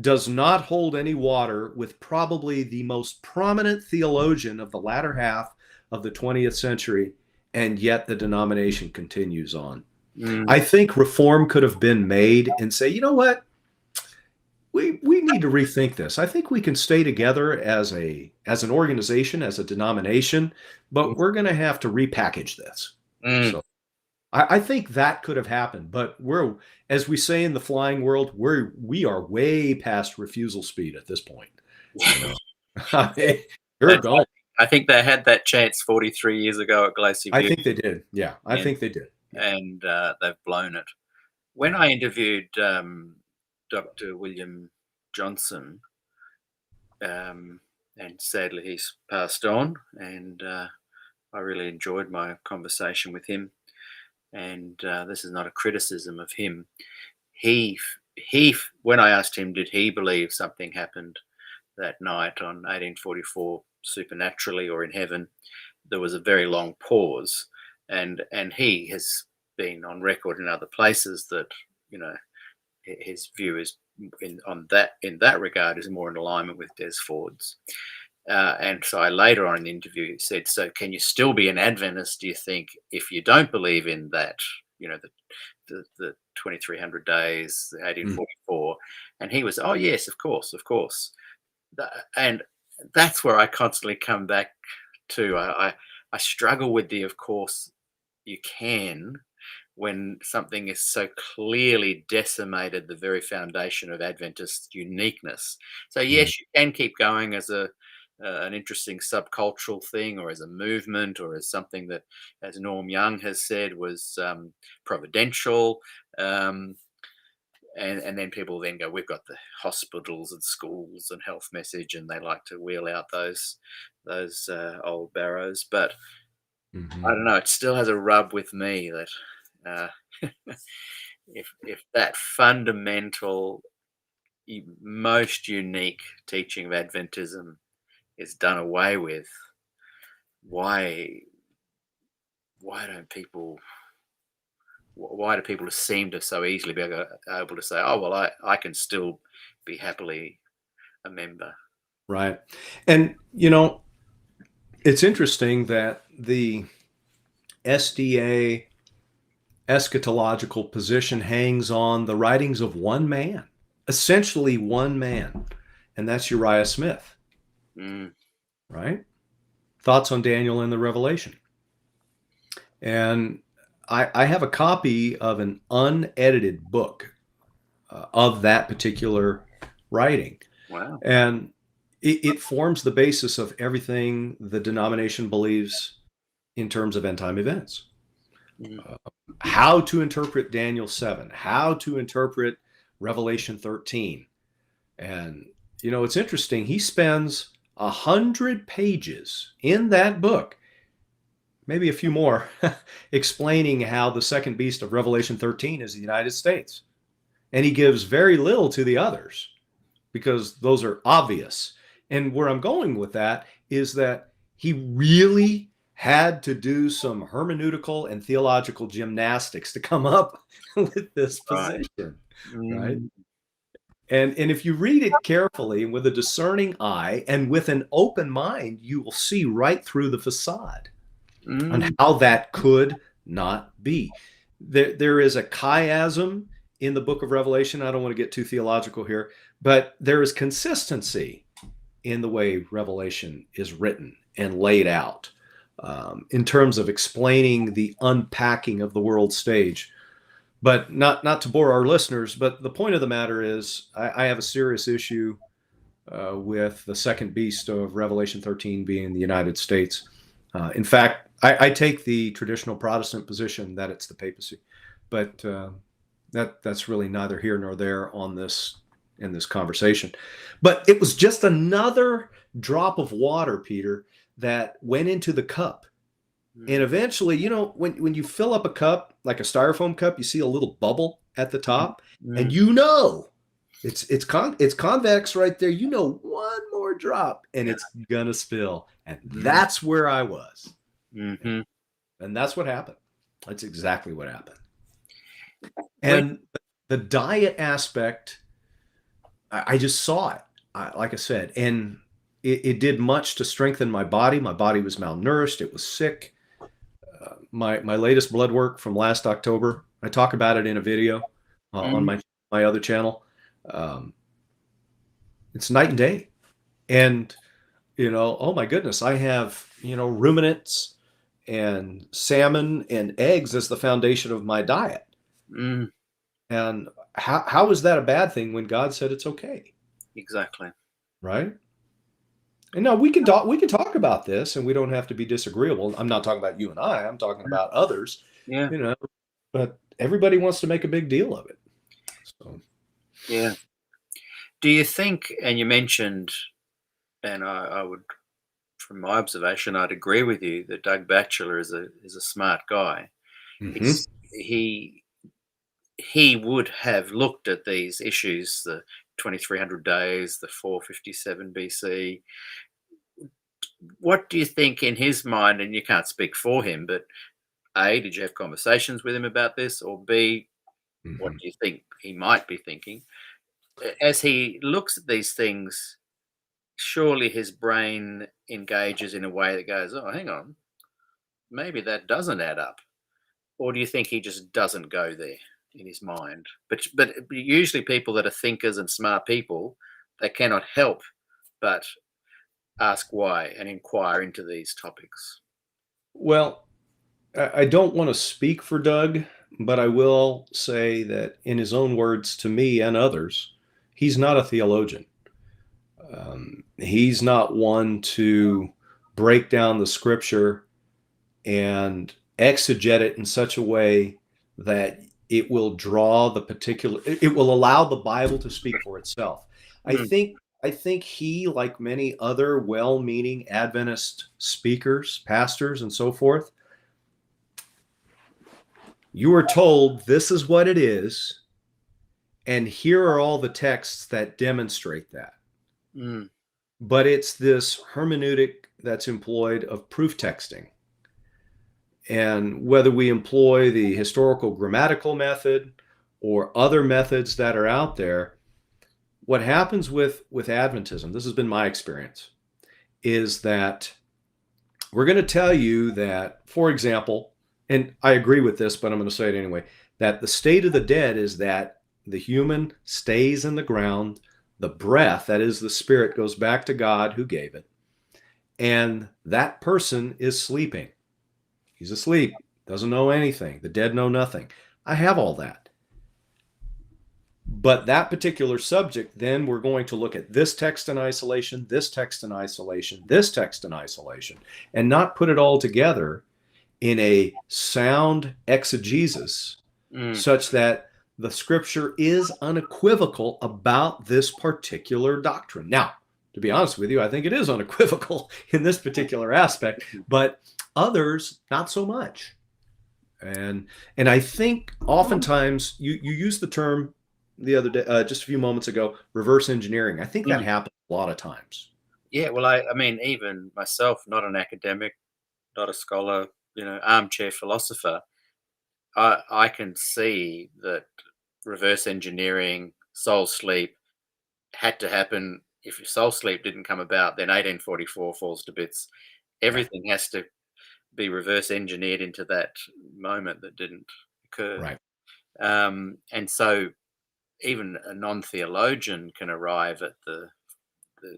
does not hold any water with probably the most prominent theologian of the latter half of the 20th century, and yet the denomination continues on. I think reform could have been made and say, you know what? We need to rethink this. I think we can stay together as an organization, as a denomination, but we're going to have to repackage this. So I think that could have happened, but as we say in the flying world, we are way past refusal speed at this point. You're going. I think they had that chance 43 years ago at Glacier View. I think they did. Yeah, I think they did. And they've blown it. When I interviewed Dr. William Johnson, and sadly he's passed on, and I really enjoyed my conversation with him. And this is not a criticism of him. He, when I asked him, did he believe something happened that night on 1844 supernaturally or in heaven, there was a very long pause. And he has been on record in other places that, his view is in that regard is more in alignment with Des Ford's. And so I later on in the interview said, so can you still be an Adventist, do you think, if you don't believe in that, the 2300 days, the 1844? And he was, oh, yes, of course. And that's where I constantly come back to. I struggle with of course, you can, when something is so clearly decimated the very foundation of Adventist uniqueness. So yes, you can keep going as an interesting subcultural thing, or as a movement, or as something that, as Norm Young has said, was providential. And then people then go, we've got the hospitals and schools and health message, and they like to wheel out those old barrows. But I don't know, it still has a rub with me that if that fundamental, most unique teaching of Adventism is done away with, why do people seem to so easily be able to say, oh, well, I can still be happily a member? Right. And, it's interesting that the SDA eschatological position hangs on the writings of one man, essentially one man, and that's Uriah Smith. Right? Thoughts on Daniel and the Revelation. And I have a copy of an unedited book of that particular writing. Wow. And it forms the basis of everything the denomination believes in terms of end-time events. How to interpret Daniel 7, how to interpret Revelation 13. And, it's interesting. He spends 100 pages in that book, maybe a few more, explaining how the second beast of Revelation 13 is the United States. And he gives very little to the others because those are obvious. And where I'm going with that is that he really had to do some hermeneutical and theological gymnastics to come up with this position, right? And if you read it carefully with a discerning eye and with an open mind, you will see right through the facade on how that could not be. There is a chiasm in the book of Revelation. I don't want to get too theological here, but there is consistency in the way Revelation is written and laid out in terms of explaining the unpacking of the world stage. But not to bore our listeners, but the point of the matter is I have a serious issue with the second beast of Revelation 13 being the United States. In fact, I take the traditional Protestant position that it's the papacy, but that's really neither here nor there on this in this conversation. But it was just another drop of water, Peter, that went into the cup. And eventually, when you fill up a cup, like a styrofoam cup, you see a little bubble at the top, and it's convex right there. One more drop, and it's gonna spill, and that's where I was, and that's what happened. That's exactly what happened. And the diet aspect, I just saw it, like I said, and it did much to strengthen my body. My body was malnourished; it was sick. My latest blood work from last October, I talk about it in a video on my other channel. It's night and day. And, oh my goodness, I have, ruminants and salmon and eggs as the foundation of my diet. And how is that a bad thing when God said it's okay? Exactly. Right? And now we can talk about this, and we don't have to be disagreeable. I'm not talking about you and I'm talking about others. Yeah. But everybody wants to make a big deal of it. So yeah. Do you think, and you mentioned, and I would, from my observation, I'd agree with you that Doug Batchelor is a smart guy. He would have looked at these issues, the 2300 days, the 457 BC. What do you think in his mind, and you can't speak for him, but A, did you have conversations with him about this? Or B, what do you think he might be thinking? As he looks at these things, surely his brain engages in a way that goes, oh, hang on, maybe that doesn't add up. Or do you think he just doesn't go there in his mind? But usually people that are thinkers and smart people, they cannot help but ask why and inquire into these topics. Well, I don't want to speak for Doug, but I will say that in his own words to me and others, he's not a theologian. He's not one to break down the scripture and exegete it in such a way that it will it will allow the Bible to speak for itself. I think he, like many other well-meaning Adventist speakers, pastors, and so forth, you were told this is what it is, and here are all the texts that demonstrate that. But it's this hermeneutic that's employed of proof texting. And whether we employ the historical grammatical method or other methods that are out there, what happens with Adventism, this has been my experience, is that we're going to tell you that, for example, and I agree with this, but I'm going to say it anyway, that the state of the dead is that the human stays in the ground, the breath, that is the spirit, goes back to God who gave it, and that person is sleeping. He's asleep, doesn't know anything. The dead know nothing. I have all that. But that particular subject, then we're going to look at this text in isolation, this text in isolation, this text in isolation, and not put it all together in a sound exegesis such that the scripture is unequivocal about this particular doctrine. Now, to be honest with you, I think it is unequivocal in this particular aspect, but others not so much. And I think oftentimes you use the term the other day, just a few moments ago, reverse engineering. I think that happens a lot of times. Yeah, well, I mean, even myself, not an academic, not a scholar, armchair philosopher, I can see that reverse engineering, soul sleep had to happen. If soul sleep didn't come about, then 1844 falls to bits. Everything has to be reverse engineered into that moment that didn't occur. Right. And so even a non-theologian can arrive at the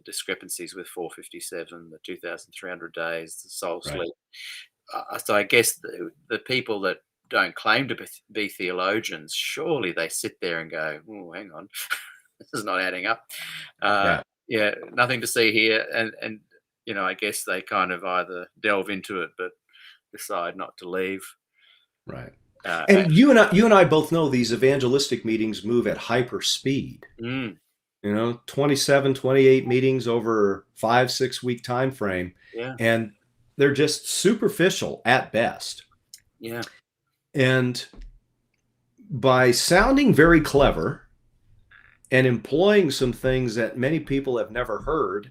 discrepancies with 457, the 2,300 days, the soul sleep. So I guess the people that don't claim to be theologians, surely they sit there and go, "Oh, hang on, this is not adding up." Yeah. Yeah, nothing to see here, and I guess they kind of either delve into it but decide not to leave. Right. Uh, And you and I both know these evangelistic meetings move at hyper speed. mm, 27, 28 meetings over 5-6 week time frame, yeah, and they're just superficial at best. yeah, And by sounding very clever and employing some things that many people have never heard,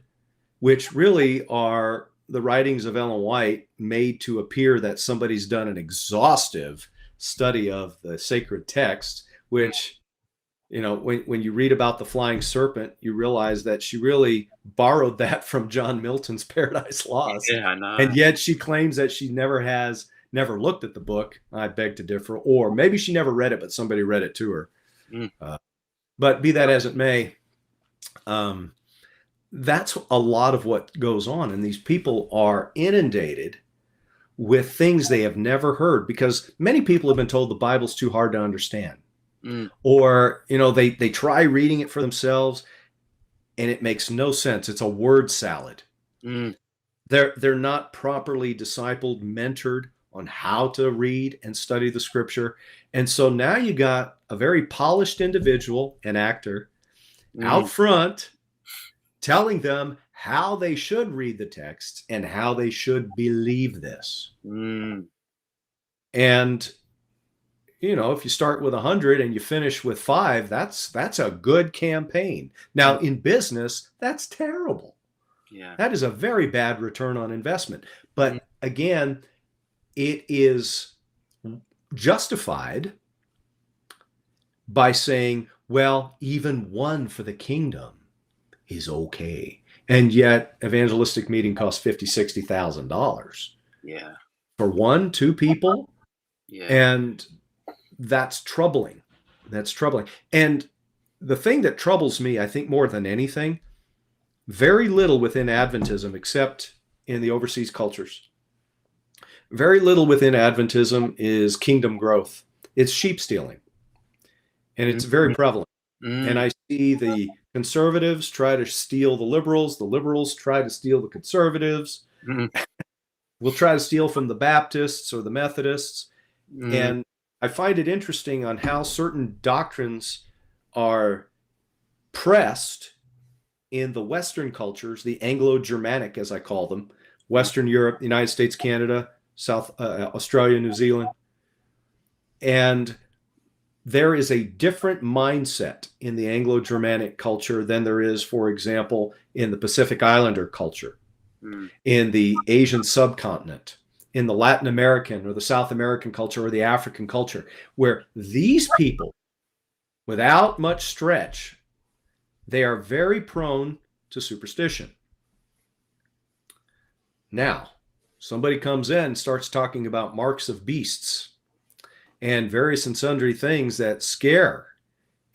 which really are the writings of Ellen White made to appear that somebody's done an exhaustive study of the sacred text, which, when you read about the flying serpent, you realize that she really borrowed that from John Milton's Paradise Lost. yeah. I know. And yet she claims that she never looked at the book. I beg to differ. Or maybe she never read it, but somebody read it to her. Mm, But be that as it may, that's a lot of what goes on. And these people are inundated with things they have never heard, because many people have been told the Bible's too hard to understand. mm, Or, they try reading it for themselves and it makes no sense. It's a word salad. mm, They're not properly discipled, mentored on how to read and study the scripture. And so now you got a very polished individual, an actor, out front telling them how they should read the text and how they should believe this. mm, And if you start with 100 and you finish with 5, that's a good campaign. Now, in business, that's terrible. yeah. That is a very bad return on investment. But again, it is justified by saying, well, even one for the kingdom is okay. And yet, evangelistic meeting costs $50,000, $60,000 Yeah. for 1-2 people. Yeah. And that's troubling. That's troubling. And the thing that troubles me, I think, more than anything, very little within Adventism, except in the overseas cultures, very little within Adventism is kingdom growth. It's sheep stealing. And it's very prevalent. And I see the conservatives try to steal the liberals try to steal the conservatives. We'll try to steal from the Baptists or the Methodists. And I find it interesting on how certain doctrines are pressed in the Western cultures, the Anglo-Germanic, as I call them, Western Europe, the United States, Canada, South Australia, New Zealand. And there is a different mindset in the Anglo-Germanic culture than there is, for example, in the Pacific Islander culture, in the Asian subcontinent, in the Latin American or the South American culture or the African culture, where these people, without much stretch, they are very prone to superstition. Now, somebody comes in and starts talking about marks of beasts and various and sundry things that scare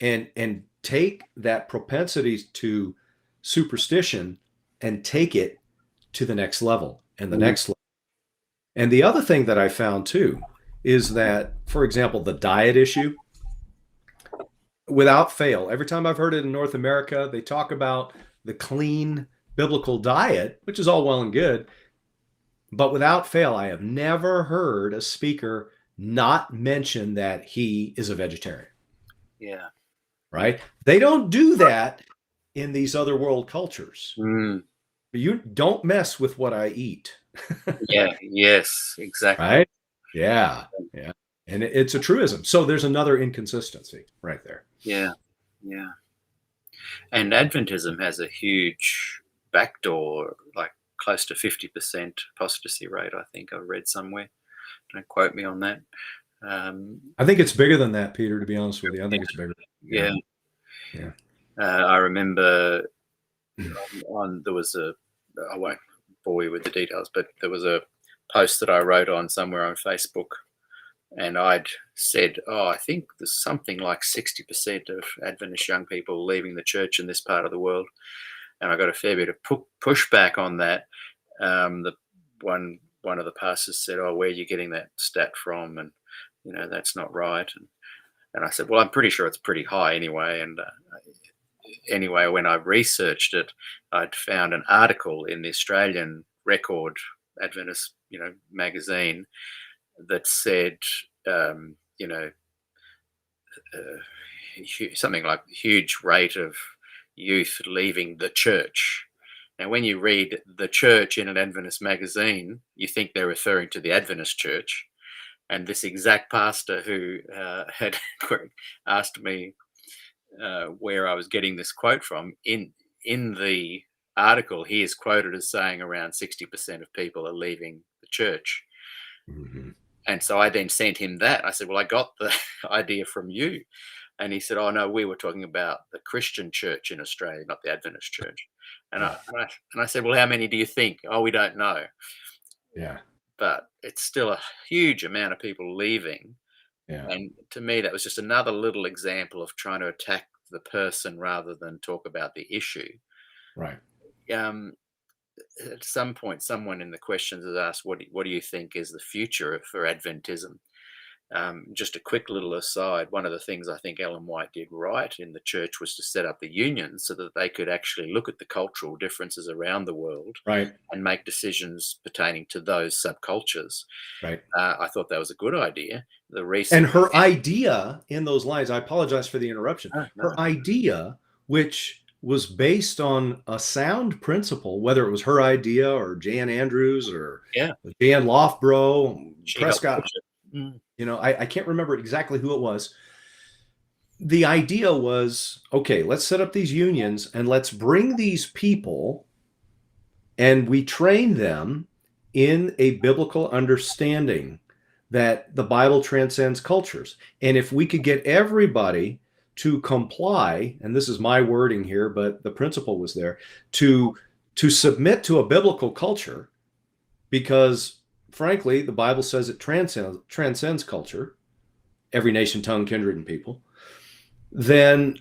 and take that propensity to superstition and take it to the next level and the next level. And the other thing that I found too is that, for example, the diet issue, without fail, every time I've heard it in North America, they talk about the clean biblical diet, which is all well and good. But without fail, I have never heard a speaker not mention that he is a vegetarian. Yeah. Right? They don't do that in these other world cultures. You don't mess with what I eat. Yeah. Yes, exactly. Right? Yeah. Yeah. And it's a truism. So there's another inconsistency right there. Yeah. Yeah. And Adventism has a huge backdoor, like close to 50% apostasy rate, I think I read somewhere. Don't quote me on that. I think it's bigger than that, Peter, to be honest with you. I think it's bigger. Yeah. Yeah. I remember there was I won't bore you with the details, but there was a post that I wrote on somewhere on Facebook, and I'd said, I think there's something like 60% of Adventist young people leaving the church in this part of the world. And I got a fair bit of pushback on that. The one one of the pastors said, "Oh, where are you getting that stat from?" And that's not right. And I said, "Well, I'm pretty sure it's pretty high anyway." And anyway, when I researched it, I'd found an article in the Australian Record Adventist, magazine that said, um, you know, something like huge rate of youth leaving the church. Now, when you read the church in an Adventist magazine, you think they're referring to the Adventist church. And this exact pastor who had asked me where I was getting this quote from, in the article, he is quoted as saying around 60% of people are leaving the church. Mhm. And so I then sent him that. I said, "Well, I got the idea from you." And he said, "Oh no, we were talking about the Christian church in Australia, not the Adventist church." And I Yeah. and I, and I said, "Well, how many do you think?" "Oh, we don't know." Yeah. But it's still a huge amount of people leaving. Yeah. And to me, that was just another little example of trying to attack the person rather than talk about the issue. Right. Um, at some point, someone in the questions has asked, what do you think is the future for Adventism?" Just a quick little aside, one of the things I think Ellen White did right in the church was to set up the unions so that they could actually look at the cultural differences around the world Right. and make decisions pertaining to those subcultures. Right. I thought that was a good idea. The And recent, her idea in those lines, I apologize for the interruption. no, no, Her idea, which was based on a sound principle, whether it was her idea or Jan Andrews or yeah, Jan Lofbro, she helped Prescott, push it. Mm, I can't remember exactly who it was. The idea was, okay, let's set up these unions and let's bring these people and we train them in a biblical understanding that the Bible transcends cultures. And if we could get everybody to comply, and this is my wording here, but the principle was there, to submit to a biblical culture, because frankly, the Bible says it transcends culture, every nation, tongue, kindred, and people, then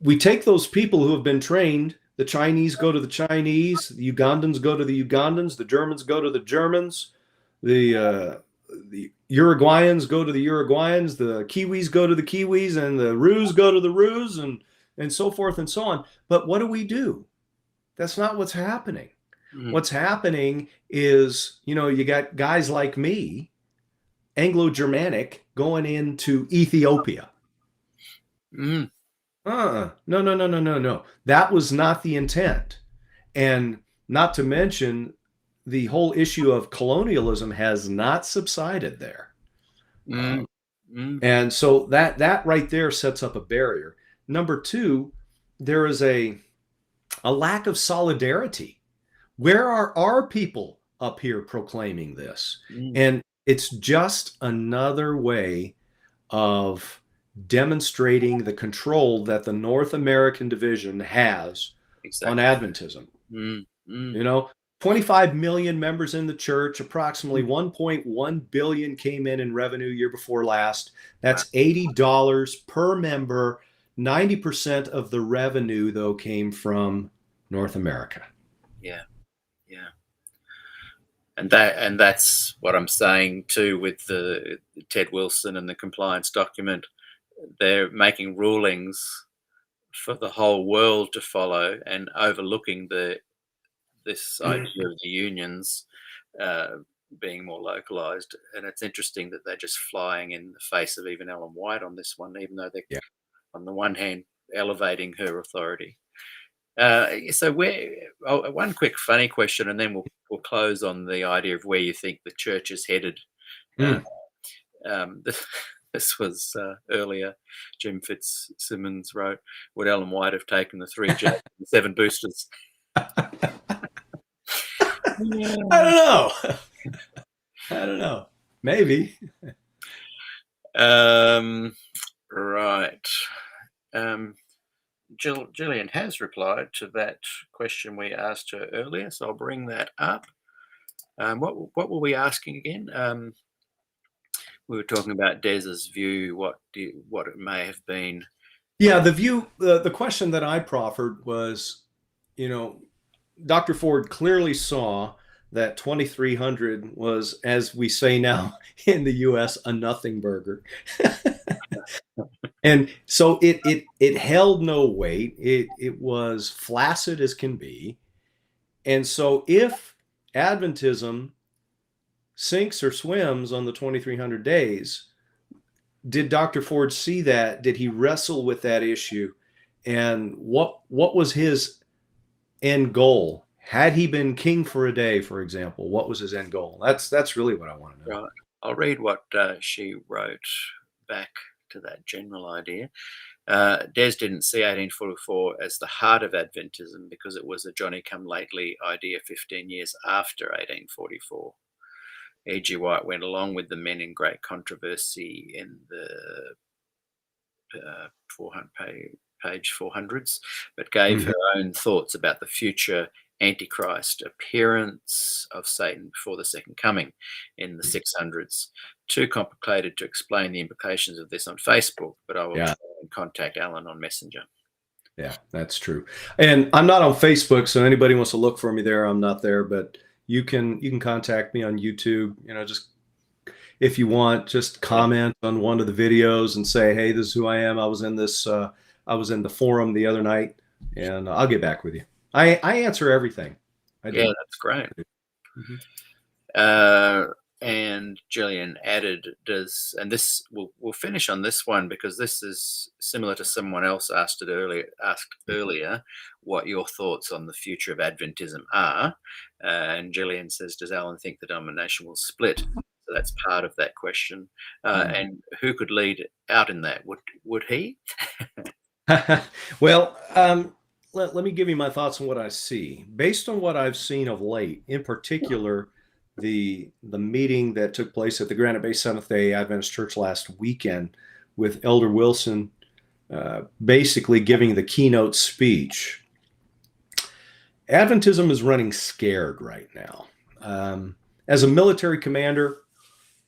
we take those people who have been trained. The Chinese go to the Chinese, the Ugandans go to the Ugandans, the Germans go to the Germans, the Uruguayans go to the Uruguayans, the Kiwis go to the Kiwis, and the Roos go to the Roos, and so forth and so on. But what do? That's not what's happening. mm, What's happening is, you got guys like me, Anglo-Germanic, going into Ethiopia. mm, No. That was not the intent. And not to mention, the whole issue of colonialism has not subsided there. mm, mm, And so that right there sets up a barrier. Number two, there is a lack of solidarity. Where are our people up here proclaiming this? mm, And it's just another way of demonstrating the control that the North American division has on exactly. Adventism. Mm, mm, 25 million members in the church, approximately mm. 1.1 billion came in revenue year before last. Wow. That's $80 per member. 90% of the revenue, though, came from North America. Yeah, yeah. And that's what I'm saying too with the Ted Wilson and the compliance document. They're making rulings for the whole world to follow and overlooking this idea of the unions uh, being more localized. And it's interesting that they're just flying in the face of even Ellen White on this one, even though they're Yeah. on the one hand elevating her authority. So one quick funny question, and then we'll close on the idea of where you think the church is headed. Uh, Mm. this was earlier. Jim Fitzsimmons wrote, "Would Ellen White have taken the 3 jabs and 7 boosters?" I don't know. I don't know. Maybe. Right. Gillian has replied to that question we asked her earlier, so I'll bring that up. What were we asking again? We were talking about Des's view, what it may have been. Yeah, the question that I proffered was, Dr. Ford clearly saw that 2300 was, as we say now in the US, a nothing burger. And so it held no weight. It was flaccid as can be. And so if Adventism sinks or swims on the 2300 days, did Dr. Ford see that? Did he wrestle with that issue? And what was his end goal? Had he been king for a day, for example, what was his end goal? That's really what I want to know. Right. I'll read what she wrote back to that general idea. Des didn't see 1844 as the heart of Adventism because it was a Johnny-come-lately idea 15 years after 1844. E.G. White went along with the men in great controversy in the page 400s, but gave her own thoughts about the future Antichrist appearance of Satan before the second coming in the 600s. Too complicated to explain the implications of this on Facebook, but I will try and contact Alan on Messenger. Yeah, that's true. And I'm not on Facebook, so anybody wants to look for me there, I'm not there, but you can contact me on YouTube. Just if you want, just comment on one of the videos and say, hey, this is who I am. I was in the forum the other night, and I'll get back with you. I answer everything. Yeah, that's great. And Gillian added, and this we'll finish on this one because this is similar to someone else asked earlier what your thoughts on the future of Adventism are. And Gillian says, does Alan think the denomination will split? So that's part of that question. And who could lead out in that? Would he? Well, let me give you my thoughts on what I see. Based on what I've seen of late, in particular, the meeting that took place at the Granite Bay Seventh-day Adventist Church last weekend with Elder Wilson basically giving the keynote speech. Adventism is running scared right now. As a military commander,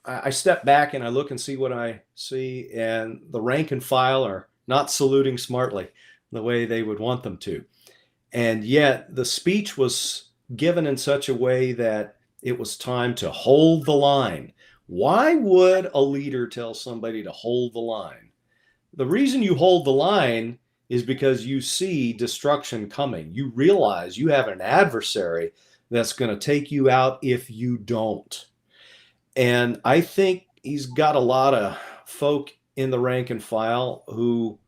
I step back and I look and see what I see, and the rank and file are not saluting smartly the way they would want them to. And yet the speech was given in such a way that it was time to hold the line. Why would a leader tell somebody to hold the line? The reason you hold the line is because you see destruction coming. You realize you have an adversary that's going to take you out if you don't. And I think he's got a lot of folk in the rank and file who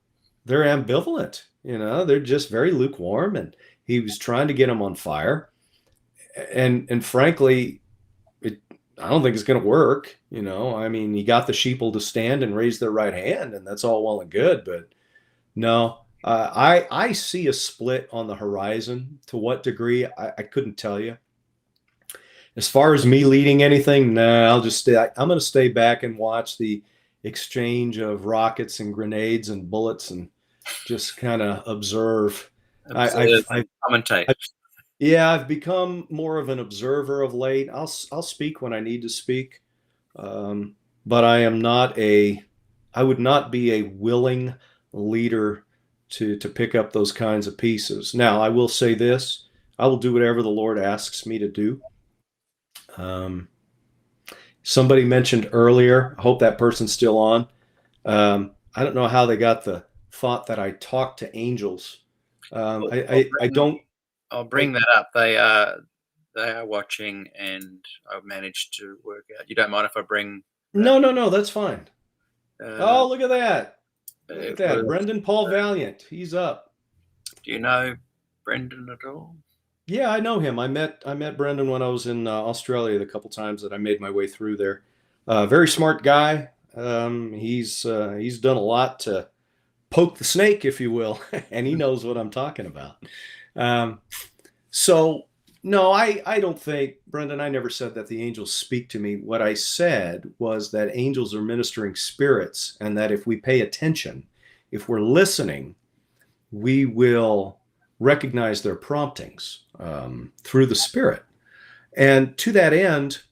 they're ambivalent. They're just very lukewarm, and he was trying to get them on fire. And frankly, I don't think it's going to work. I mean, he got the sheeple to stand and raise their right hand, and that's all well and good. But no, I see a split on the horizon. To what degree, I couldn't tell you. As far as me leading anything, no, I'll just stay. I'm going to stay back and watch the exchange of rockets and grenades and bullets and just kind of observe. Commentate. I've become more of an observer of late. I'll speak when I need to speak, but I would not be a willing leader to pick up those kinds of pieces. Now, I will say this: I will do whatever the Lord asks me to do. Somebody mentioned earlier, I hope that person's still on. I don't know how they got the thought that I talk to angels. I don't. I'll bring that up. They are watching, and I've managed to work out. You don't mind if I bring? No, that's fine. Look at that! Look at that, Brendan Paul Valiant. He's up. Do you know Brendan at all? Yeah, I know him. I met Brendan when I was in Australia the couple times that I made my way through there. Very smart guy. He's done a lot to poke the snake, if you will, and he knows what I'm talking about. So no, I don't think, Brendan, I never said that the angels speak to me. What I said was that angels are ministering spirits, and that if we pay attention, if we're listening, we will recognize their promptings through the Spirit. And to that end,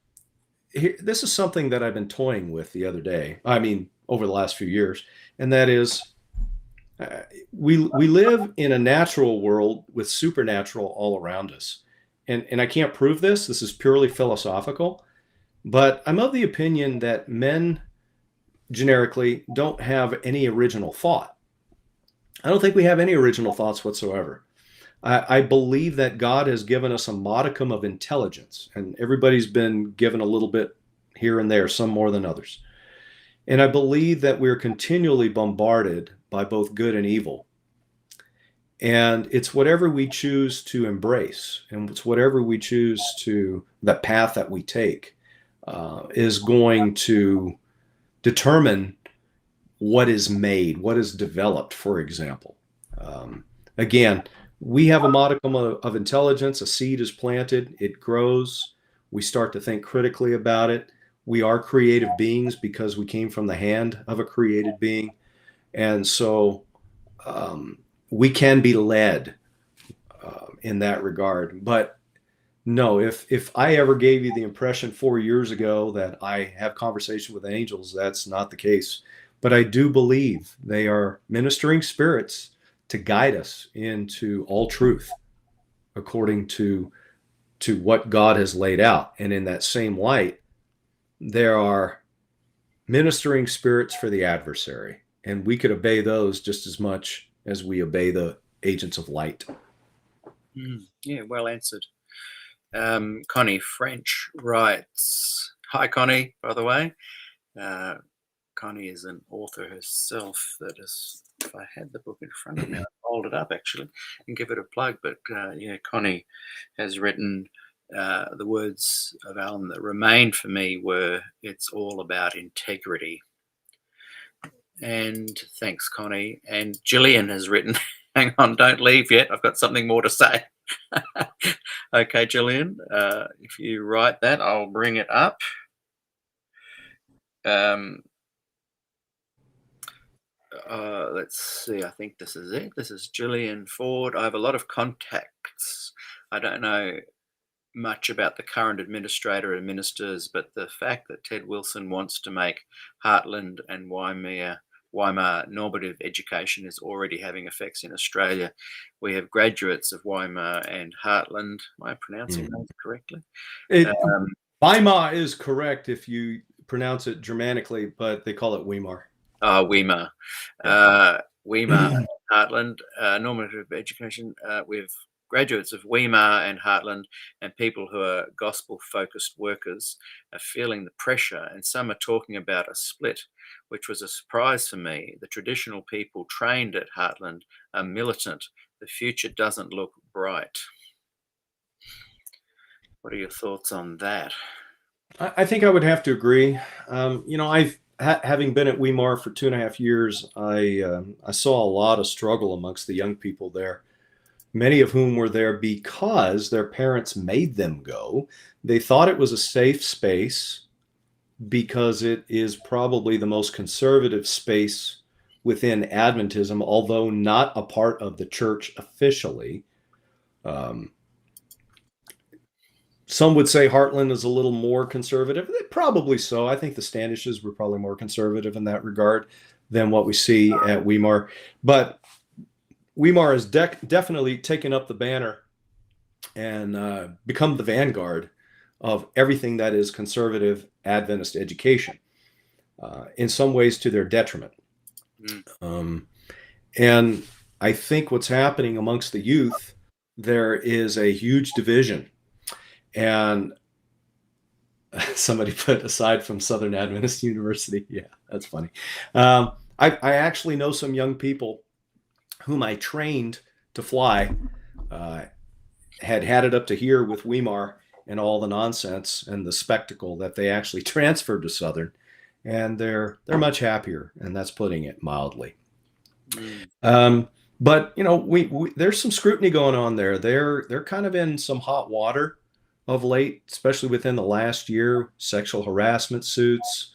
this is something that I've been toying with the other day. I mean, over the last few years, and that is, we live in a natural world with supernatural all around us. and I can't prove this, this is purely philosophical, but I'm of the opinion that men generically don't have any original thought. I don't think we have any original thoughts whatsoever. I believe that God has given us a modicum of intelligence, and everybody's been given a little bit here and there, some more than others. And I believe that we're continually bombarded by both good and evil. And it's whatever we choose to embrace, and it's whatever we choose to, the path that we take, is going to determine what is made, what is developed, for example. Again, we have a modicum of intelligence. A seed is planted, it grows. We start to think critically about it. We are creative beings because we came from the hand of a created being. And so we can be led in that regard. But no, if I ever gave you the impression 4 years ago that I have conversation with angels, that's not the case. But I do believe they are ministering spirits to guide us into all truth according to what God has laid out. And in that same light, there are ministering spirits for the adversary, and we could obey those just as much as we obey the agents of light. Yeah, well answered. Connie French writes, hi Connie, by the way. Connie is an author herself that is, if I had the book in front of me, I'd hold it up actually and give it a plug. But yeah, Connie has written the words of Alan that remained for me were, it's all about integrity. And thanks, Connie. And Gillian has written, hang on, don't leave yet, I've got something more to say. Okay, Gillian, if you write that, I'll bring it up. Let's see, I think this is it. This is Gillian Ford. I have a lot of contacts. I don't know much about the current administrator and ministers, but the fact that Ted Wilson wants to make Heartland and Weimar normative education is already having effects in Australia. We have graduates of Weimar and Heartland. Am I pronouncing those correctly? Weimar is correct if you pronounce it Germanically, but they call it Weimar. Weimar. Yeah. Weimar and Heartland, normative education. With graduates of Weimar and Heartland and people who are gospel-focused workers are feeling the pressure, and some are talking about a split, which was a surprise for me. The traditional people trained at Heartland are militant. The future doesn't look bright. What are your thoughts on that? I think I would have to agree. Having been at Weimar for 2.5 years, I saw a lot of struggle amongst the young people there, many of whom were there because their parents made them go. They thought it was a safe space because it is probably the most conservative space within Adventism, although not a part of the church officially. Some would say Heartland is a little more conservative. Probably so. I think the Standishes were probably more conservative in that regard than what we see at Weimar. But Weimar has definitely taken up the banner and become the vanguard of everything that is conservative Adventist education, in some ways to their detriment. And I think what's happening amongst the youth, there is a huge division. And somebody put, aside from Southern Adventist University. Yeah, that's funny. I actually know some young people whom I trained to fly, had it up to here with Weimar and all the nonsense and the spectacle that they actually transferred to Southern, and they're much happier, and that's putting it mildly. But we there's some scrutiny going on there. They're kind of in some hot water of late, especially within the last year. Sexual harassment suits,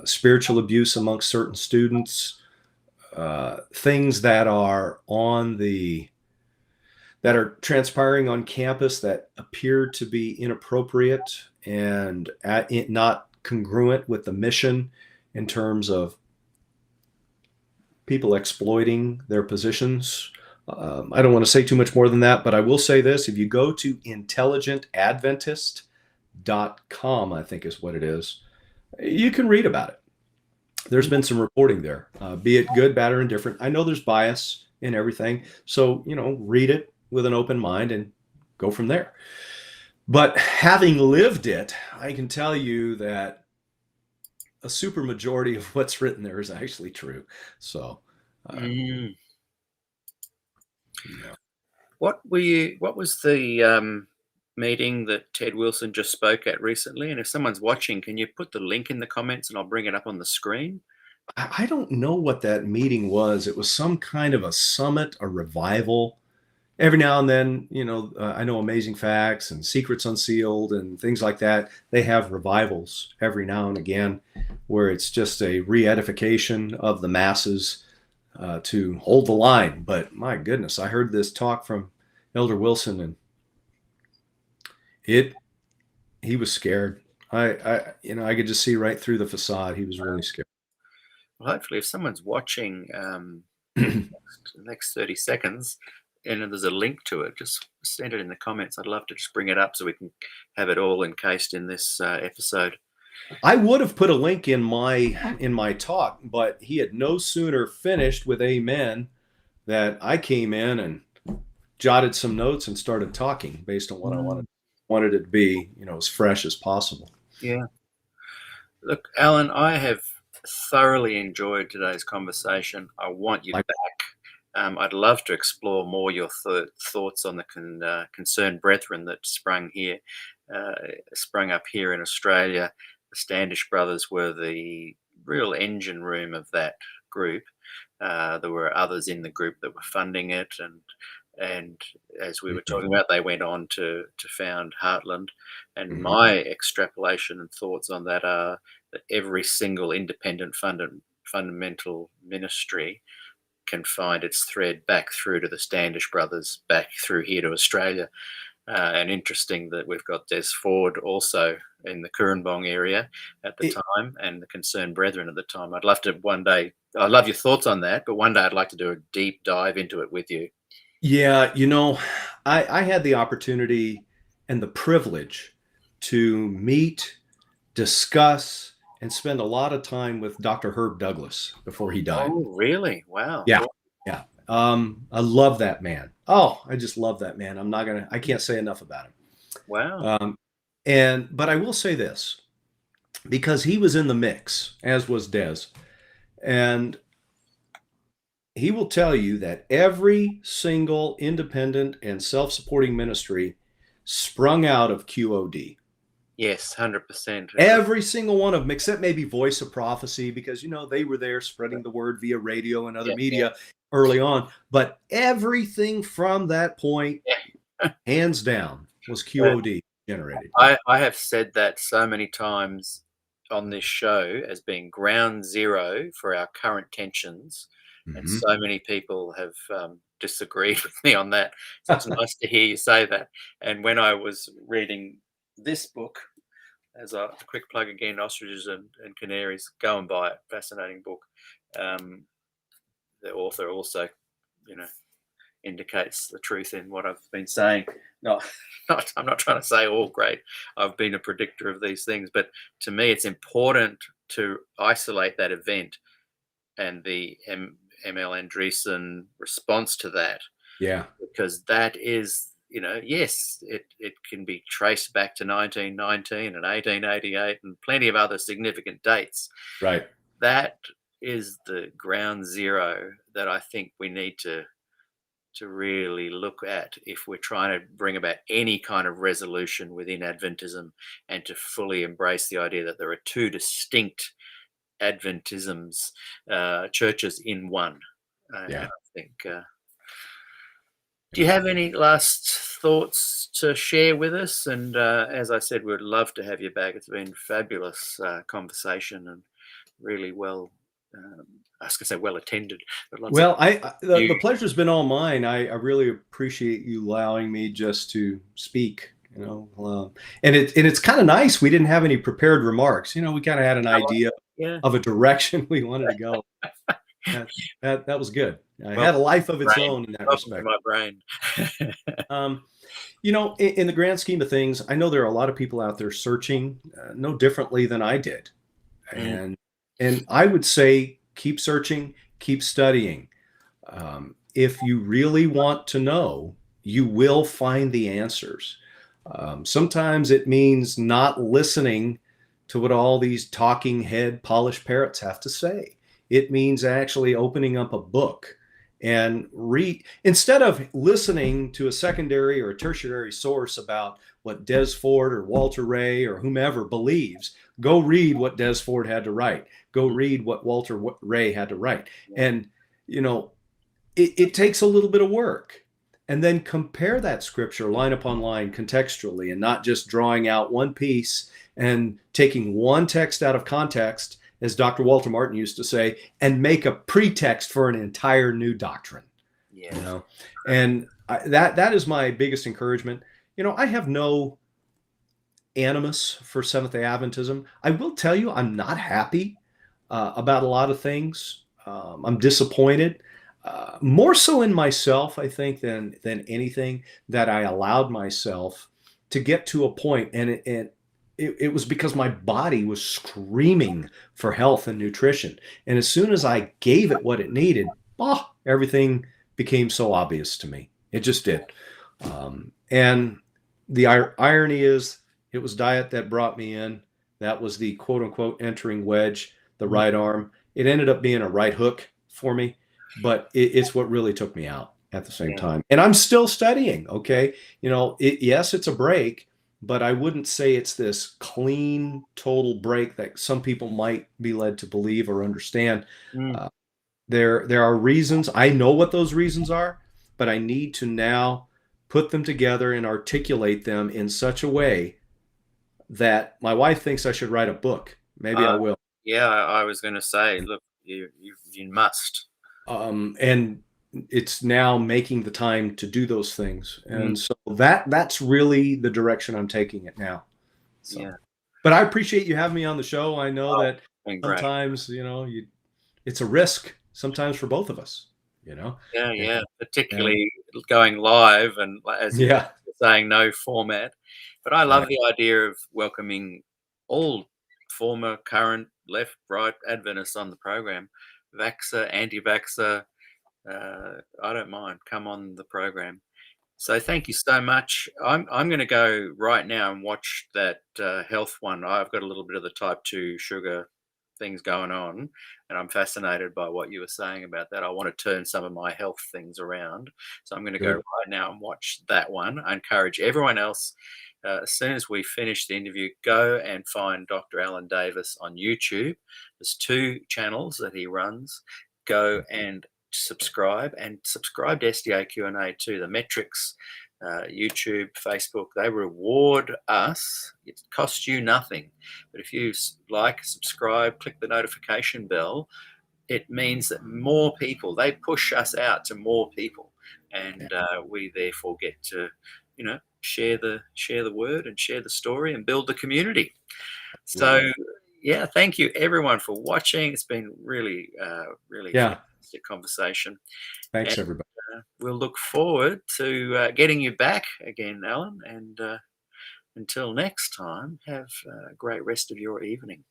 spiritual abuse amongst certain students, things that are transpiring on campus that appear to be inappropriate and not congruent with the mission in terms of people exploiting their positions I don't want to say too much more than that, but I will say this. If you go to intelligentadventist.com, I think is what it is, you can read about it. There's been some reporting there, be it good, bad, or indifferent. I know there's bias in everything. So, read it with an open mind and go from there. But having lived it, I can tell you that a super majority of what's written there is actually true. So, yeah. What was the meeting that Ted Wilson just spoke at recently? And if someone's watching, can you put the link in the comments and I'll bring it up on the screen? I don't know what that meeting was. It was some kind of a summit, a revival. Every now and then, I know Amazing Facts and Secrets Unsealed and things like that. They have revivals every now and again where it's just a re-edification of the masses to hold the line. But my goodness, I heard this talk from Elder Wilson, and he was scared. I could just see right through the facade. He was really scared. Well, hopefully, if someone's watching the next 30 seconds, and there's a link to it, just send it in the comments. I'd love to just bring it up so we can have it all encased in this episode. I would have put a link in my talk, but he had no sooner finished with amen that I came in and jotted some notes and started talking based on what I wanted it to be, as fresh as possible. Yeah. Look, Alan, I have thoroughly enjoyed today's conversation. I want you back. I'd love to explore more your thoughts on the concerned brethren that sprung up here in Australia. The Standish brothers were the real engine room of that group. There were others in the group that were funding it, and as we were talking about, they went on to found Heartland. And my extrapolation and thoughts on that are that every single independent fundamental ministry can find its thread back through to the Standish brothers, back through here to Australia. And interesting that we've got Des Ford also in the Kurrambong area at the time, and the Concerned Brethren at the time. I'd love to one day, I love your thoughts on that, but one day I'd like to do a deep dive into it with you. Yeah, I had the opportunity and the privilege to meet, discuss, and spend a lot of time with Dr. Herb Douglas before he died. Oh, really? Wow. Yeah. Yeah. I love that man. Oh, I just love that man. I can't say enough about him. Wow. But I will say this, because he was in the mix, as was Des, and he will tell you that every single independent and self-supporting ministry sprung out of QOD. Yes, 100%. Every single one of them, except maybe Voice of Prophecy, because, they were there spreading the word via radio and other media early on. But everything from that point, hands down, was QOD generated. I have said that so many times on this show as being ground zero for our current tensions. And so many people have disagreed with me on that. So it's nice to hear you say that. And when I was reading this book, as a quick plug again, Ostriches and Canaries, go and buy it. Fascinating book. The author also, indicates the truth in what I've been saying. I'm not trying to say all great. I've been a predictor of these things, but to me, it's important to isolate that event and the ML Andreessen response to that. Yeah. Because that is, yes, it can be traced back to 1919 and 1888 and plenty of other significant dates. Right. That is the ground zero that I think we need to really look at if we're trying to bring about any kind of resolution within Adventism, and to fully embrace the idea that there are two distinct Adventisms, churches in one. Yeah. I think. Do you have any last thoughts to share with us? And as I said, we'd love to have you back. It's been fabulous conversation and really well. I was going to say well attended. But well, the pleasure's been all mine. I really appreciate you allowing me just to speak. And it's kind of nice. We didn't have any prepared remarks. We kind of had an idea of a direction we wanted to go. That was good. I Well, had a life of its brain. own in that Welcome to respect. my brain. Um, in the grand scheme of things, I know there are a lot of people out there searching no differently than I did. Mm, And I would say keep searching, keep studying. If you really want to know, you will find the answers. Sometimes it means not listening to what all these talking head polished parrots have to say. It means actually opening up a book and read, instead of listening to a secondary or a tertiary source about what Des Ford or Walter Ray or whomever believes. Go read what Des Ford had to write. Go mm, read what Walter Ray had to write. yeah. And, you know, it takes a little bit of work. And then compare that scripture line upon line contextually and not just drawing out one piece and taking one text out of context, as Dr. Walter Martin used to say, and make a pretext for an entire new doctrine. Yeah. You know, and that is my biggest encouragement. I have no animus for Seventh-day Adventism. I will tell you, I'm not happy about a lot of things. I'm disappointed, more so in myself, I think, than anything, that I allowed myself to get to a point, and it was because my body was screaming for health and nutrition. And as soon as I gave it what it needed, everything became so obvious to me. It just did. And the irony is, it was diet that brought me in. That was the quote unquote entering wedge, the Mm, right arm. It ended up being a right hook for me, but it's what really took me out at the same yeah. time. And I'm still studying. Okay. Yes, it's a break, but I wouldn't say it's this clean, total break that some people might be led to believe or understand. Mm. Uh, there are reasons. I know what those reasons are, but I need to now put them together and articulate them in such a way that my wife thinks I should write a book. Maybe I Uh, will. yeah, I was going to say, look, you must. And it's now making the time to do those things. Mm, And so that's really the direction I'm taking it now. So, yeah. but I appreciate you having me on the show. I know Oh, that been great. sometimes, it's a risk sometimes for both of us, Yeah, and, yeah. and Particularly going live and as you're yeah, saying, no format. But I yeah, love the idea of welcoming all former, current, left, right Adventists on the program. Vaxxer, anti-vaxxer, I don't mind. Come on the program. So thank you so much. I'm going to go right now and watch that health one. I've got a little bit of the type 2 sugar things going on, and I'm fascinated by what you were saying about that. I want to turn some of my health things around. So I'm going to go good. right now and watch that one. I encourage everyone else, as soon as we finish the interview, go and find Dr. Alan Davis on YouTube. There's 2 channels that he runs. Go and subscribe to SDAQ&A too. The metrics, YouTube, Facebook, they reward us. It costs you nothing. But if you like, subscribe, click the notification bell, it means that more people, they push us out to more people. And we therefore get to, share the word and share the story and build the community. So, Absolutely. yeah, thank you everyone for watching. It's been really Yeah. fantastic conversation. And Thanks, everybody. we'll look forward to getting you back again, Alan. And until next time, have a great rest of your evening.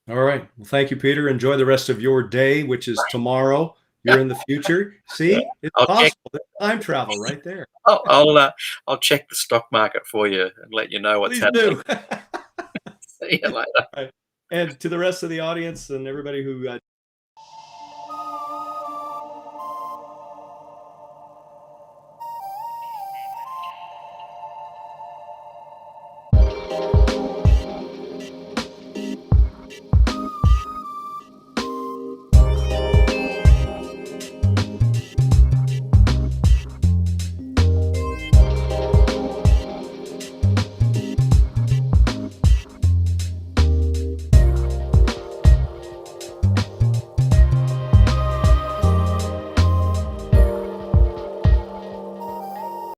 All right. Well, thank you, Peter. Enjoy the rest of your day, which is tomorrow. You're in the future. See, it's I'll check. possible. There's time travel right there. I'll check the stock market for you and let you know what's Please happening. do. See you later. Right. And to the rest of the audience and everybody who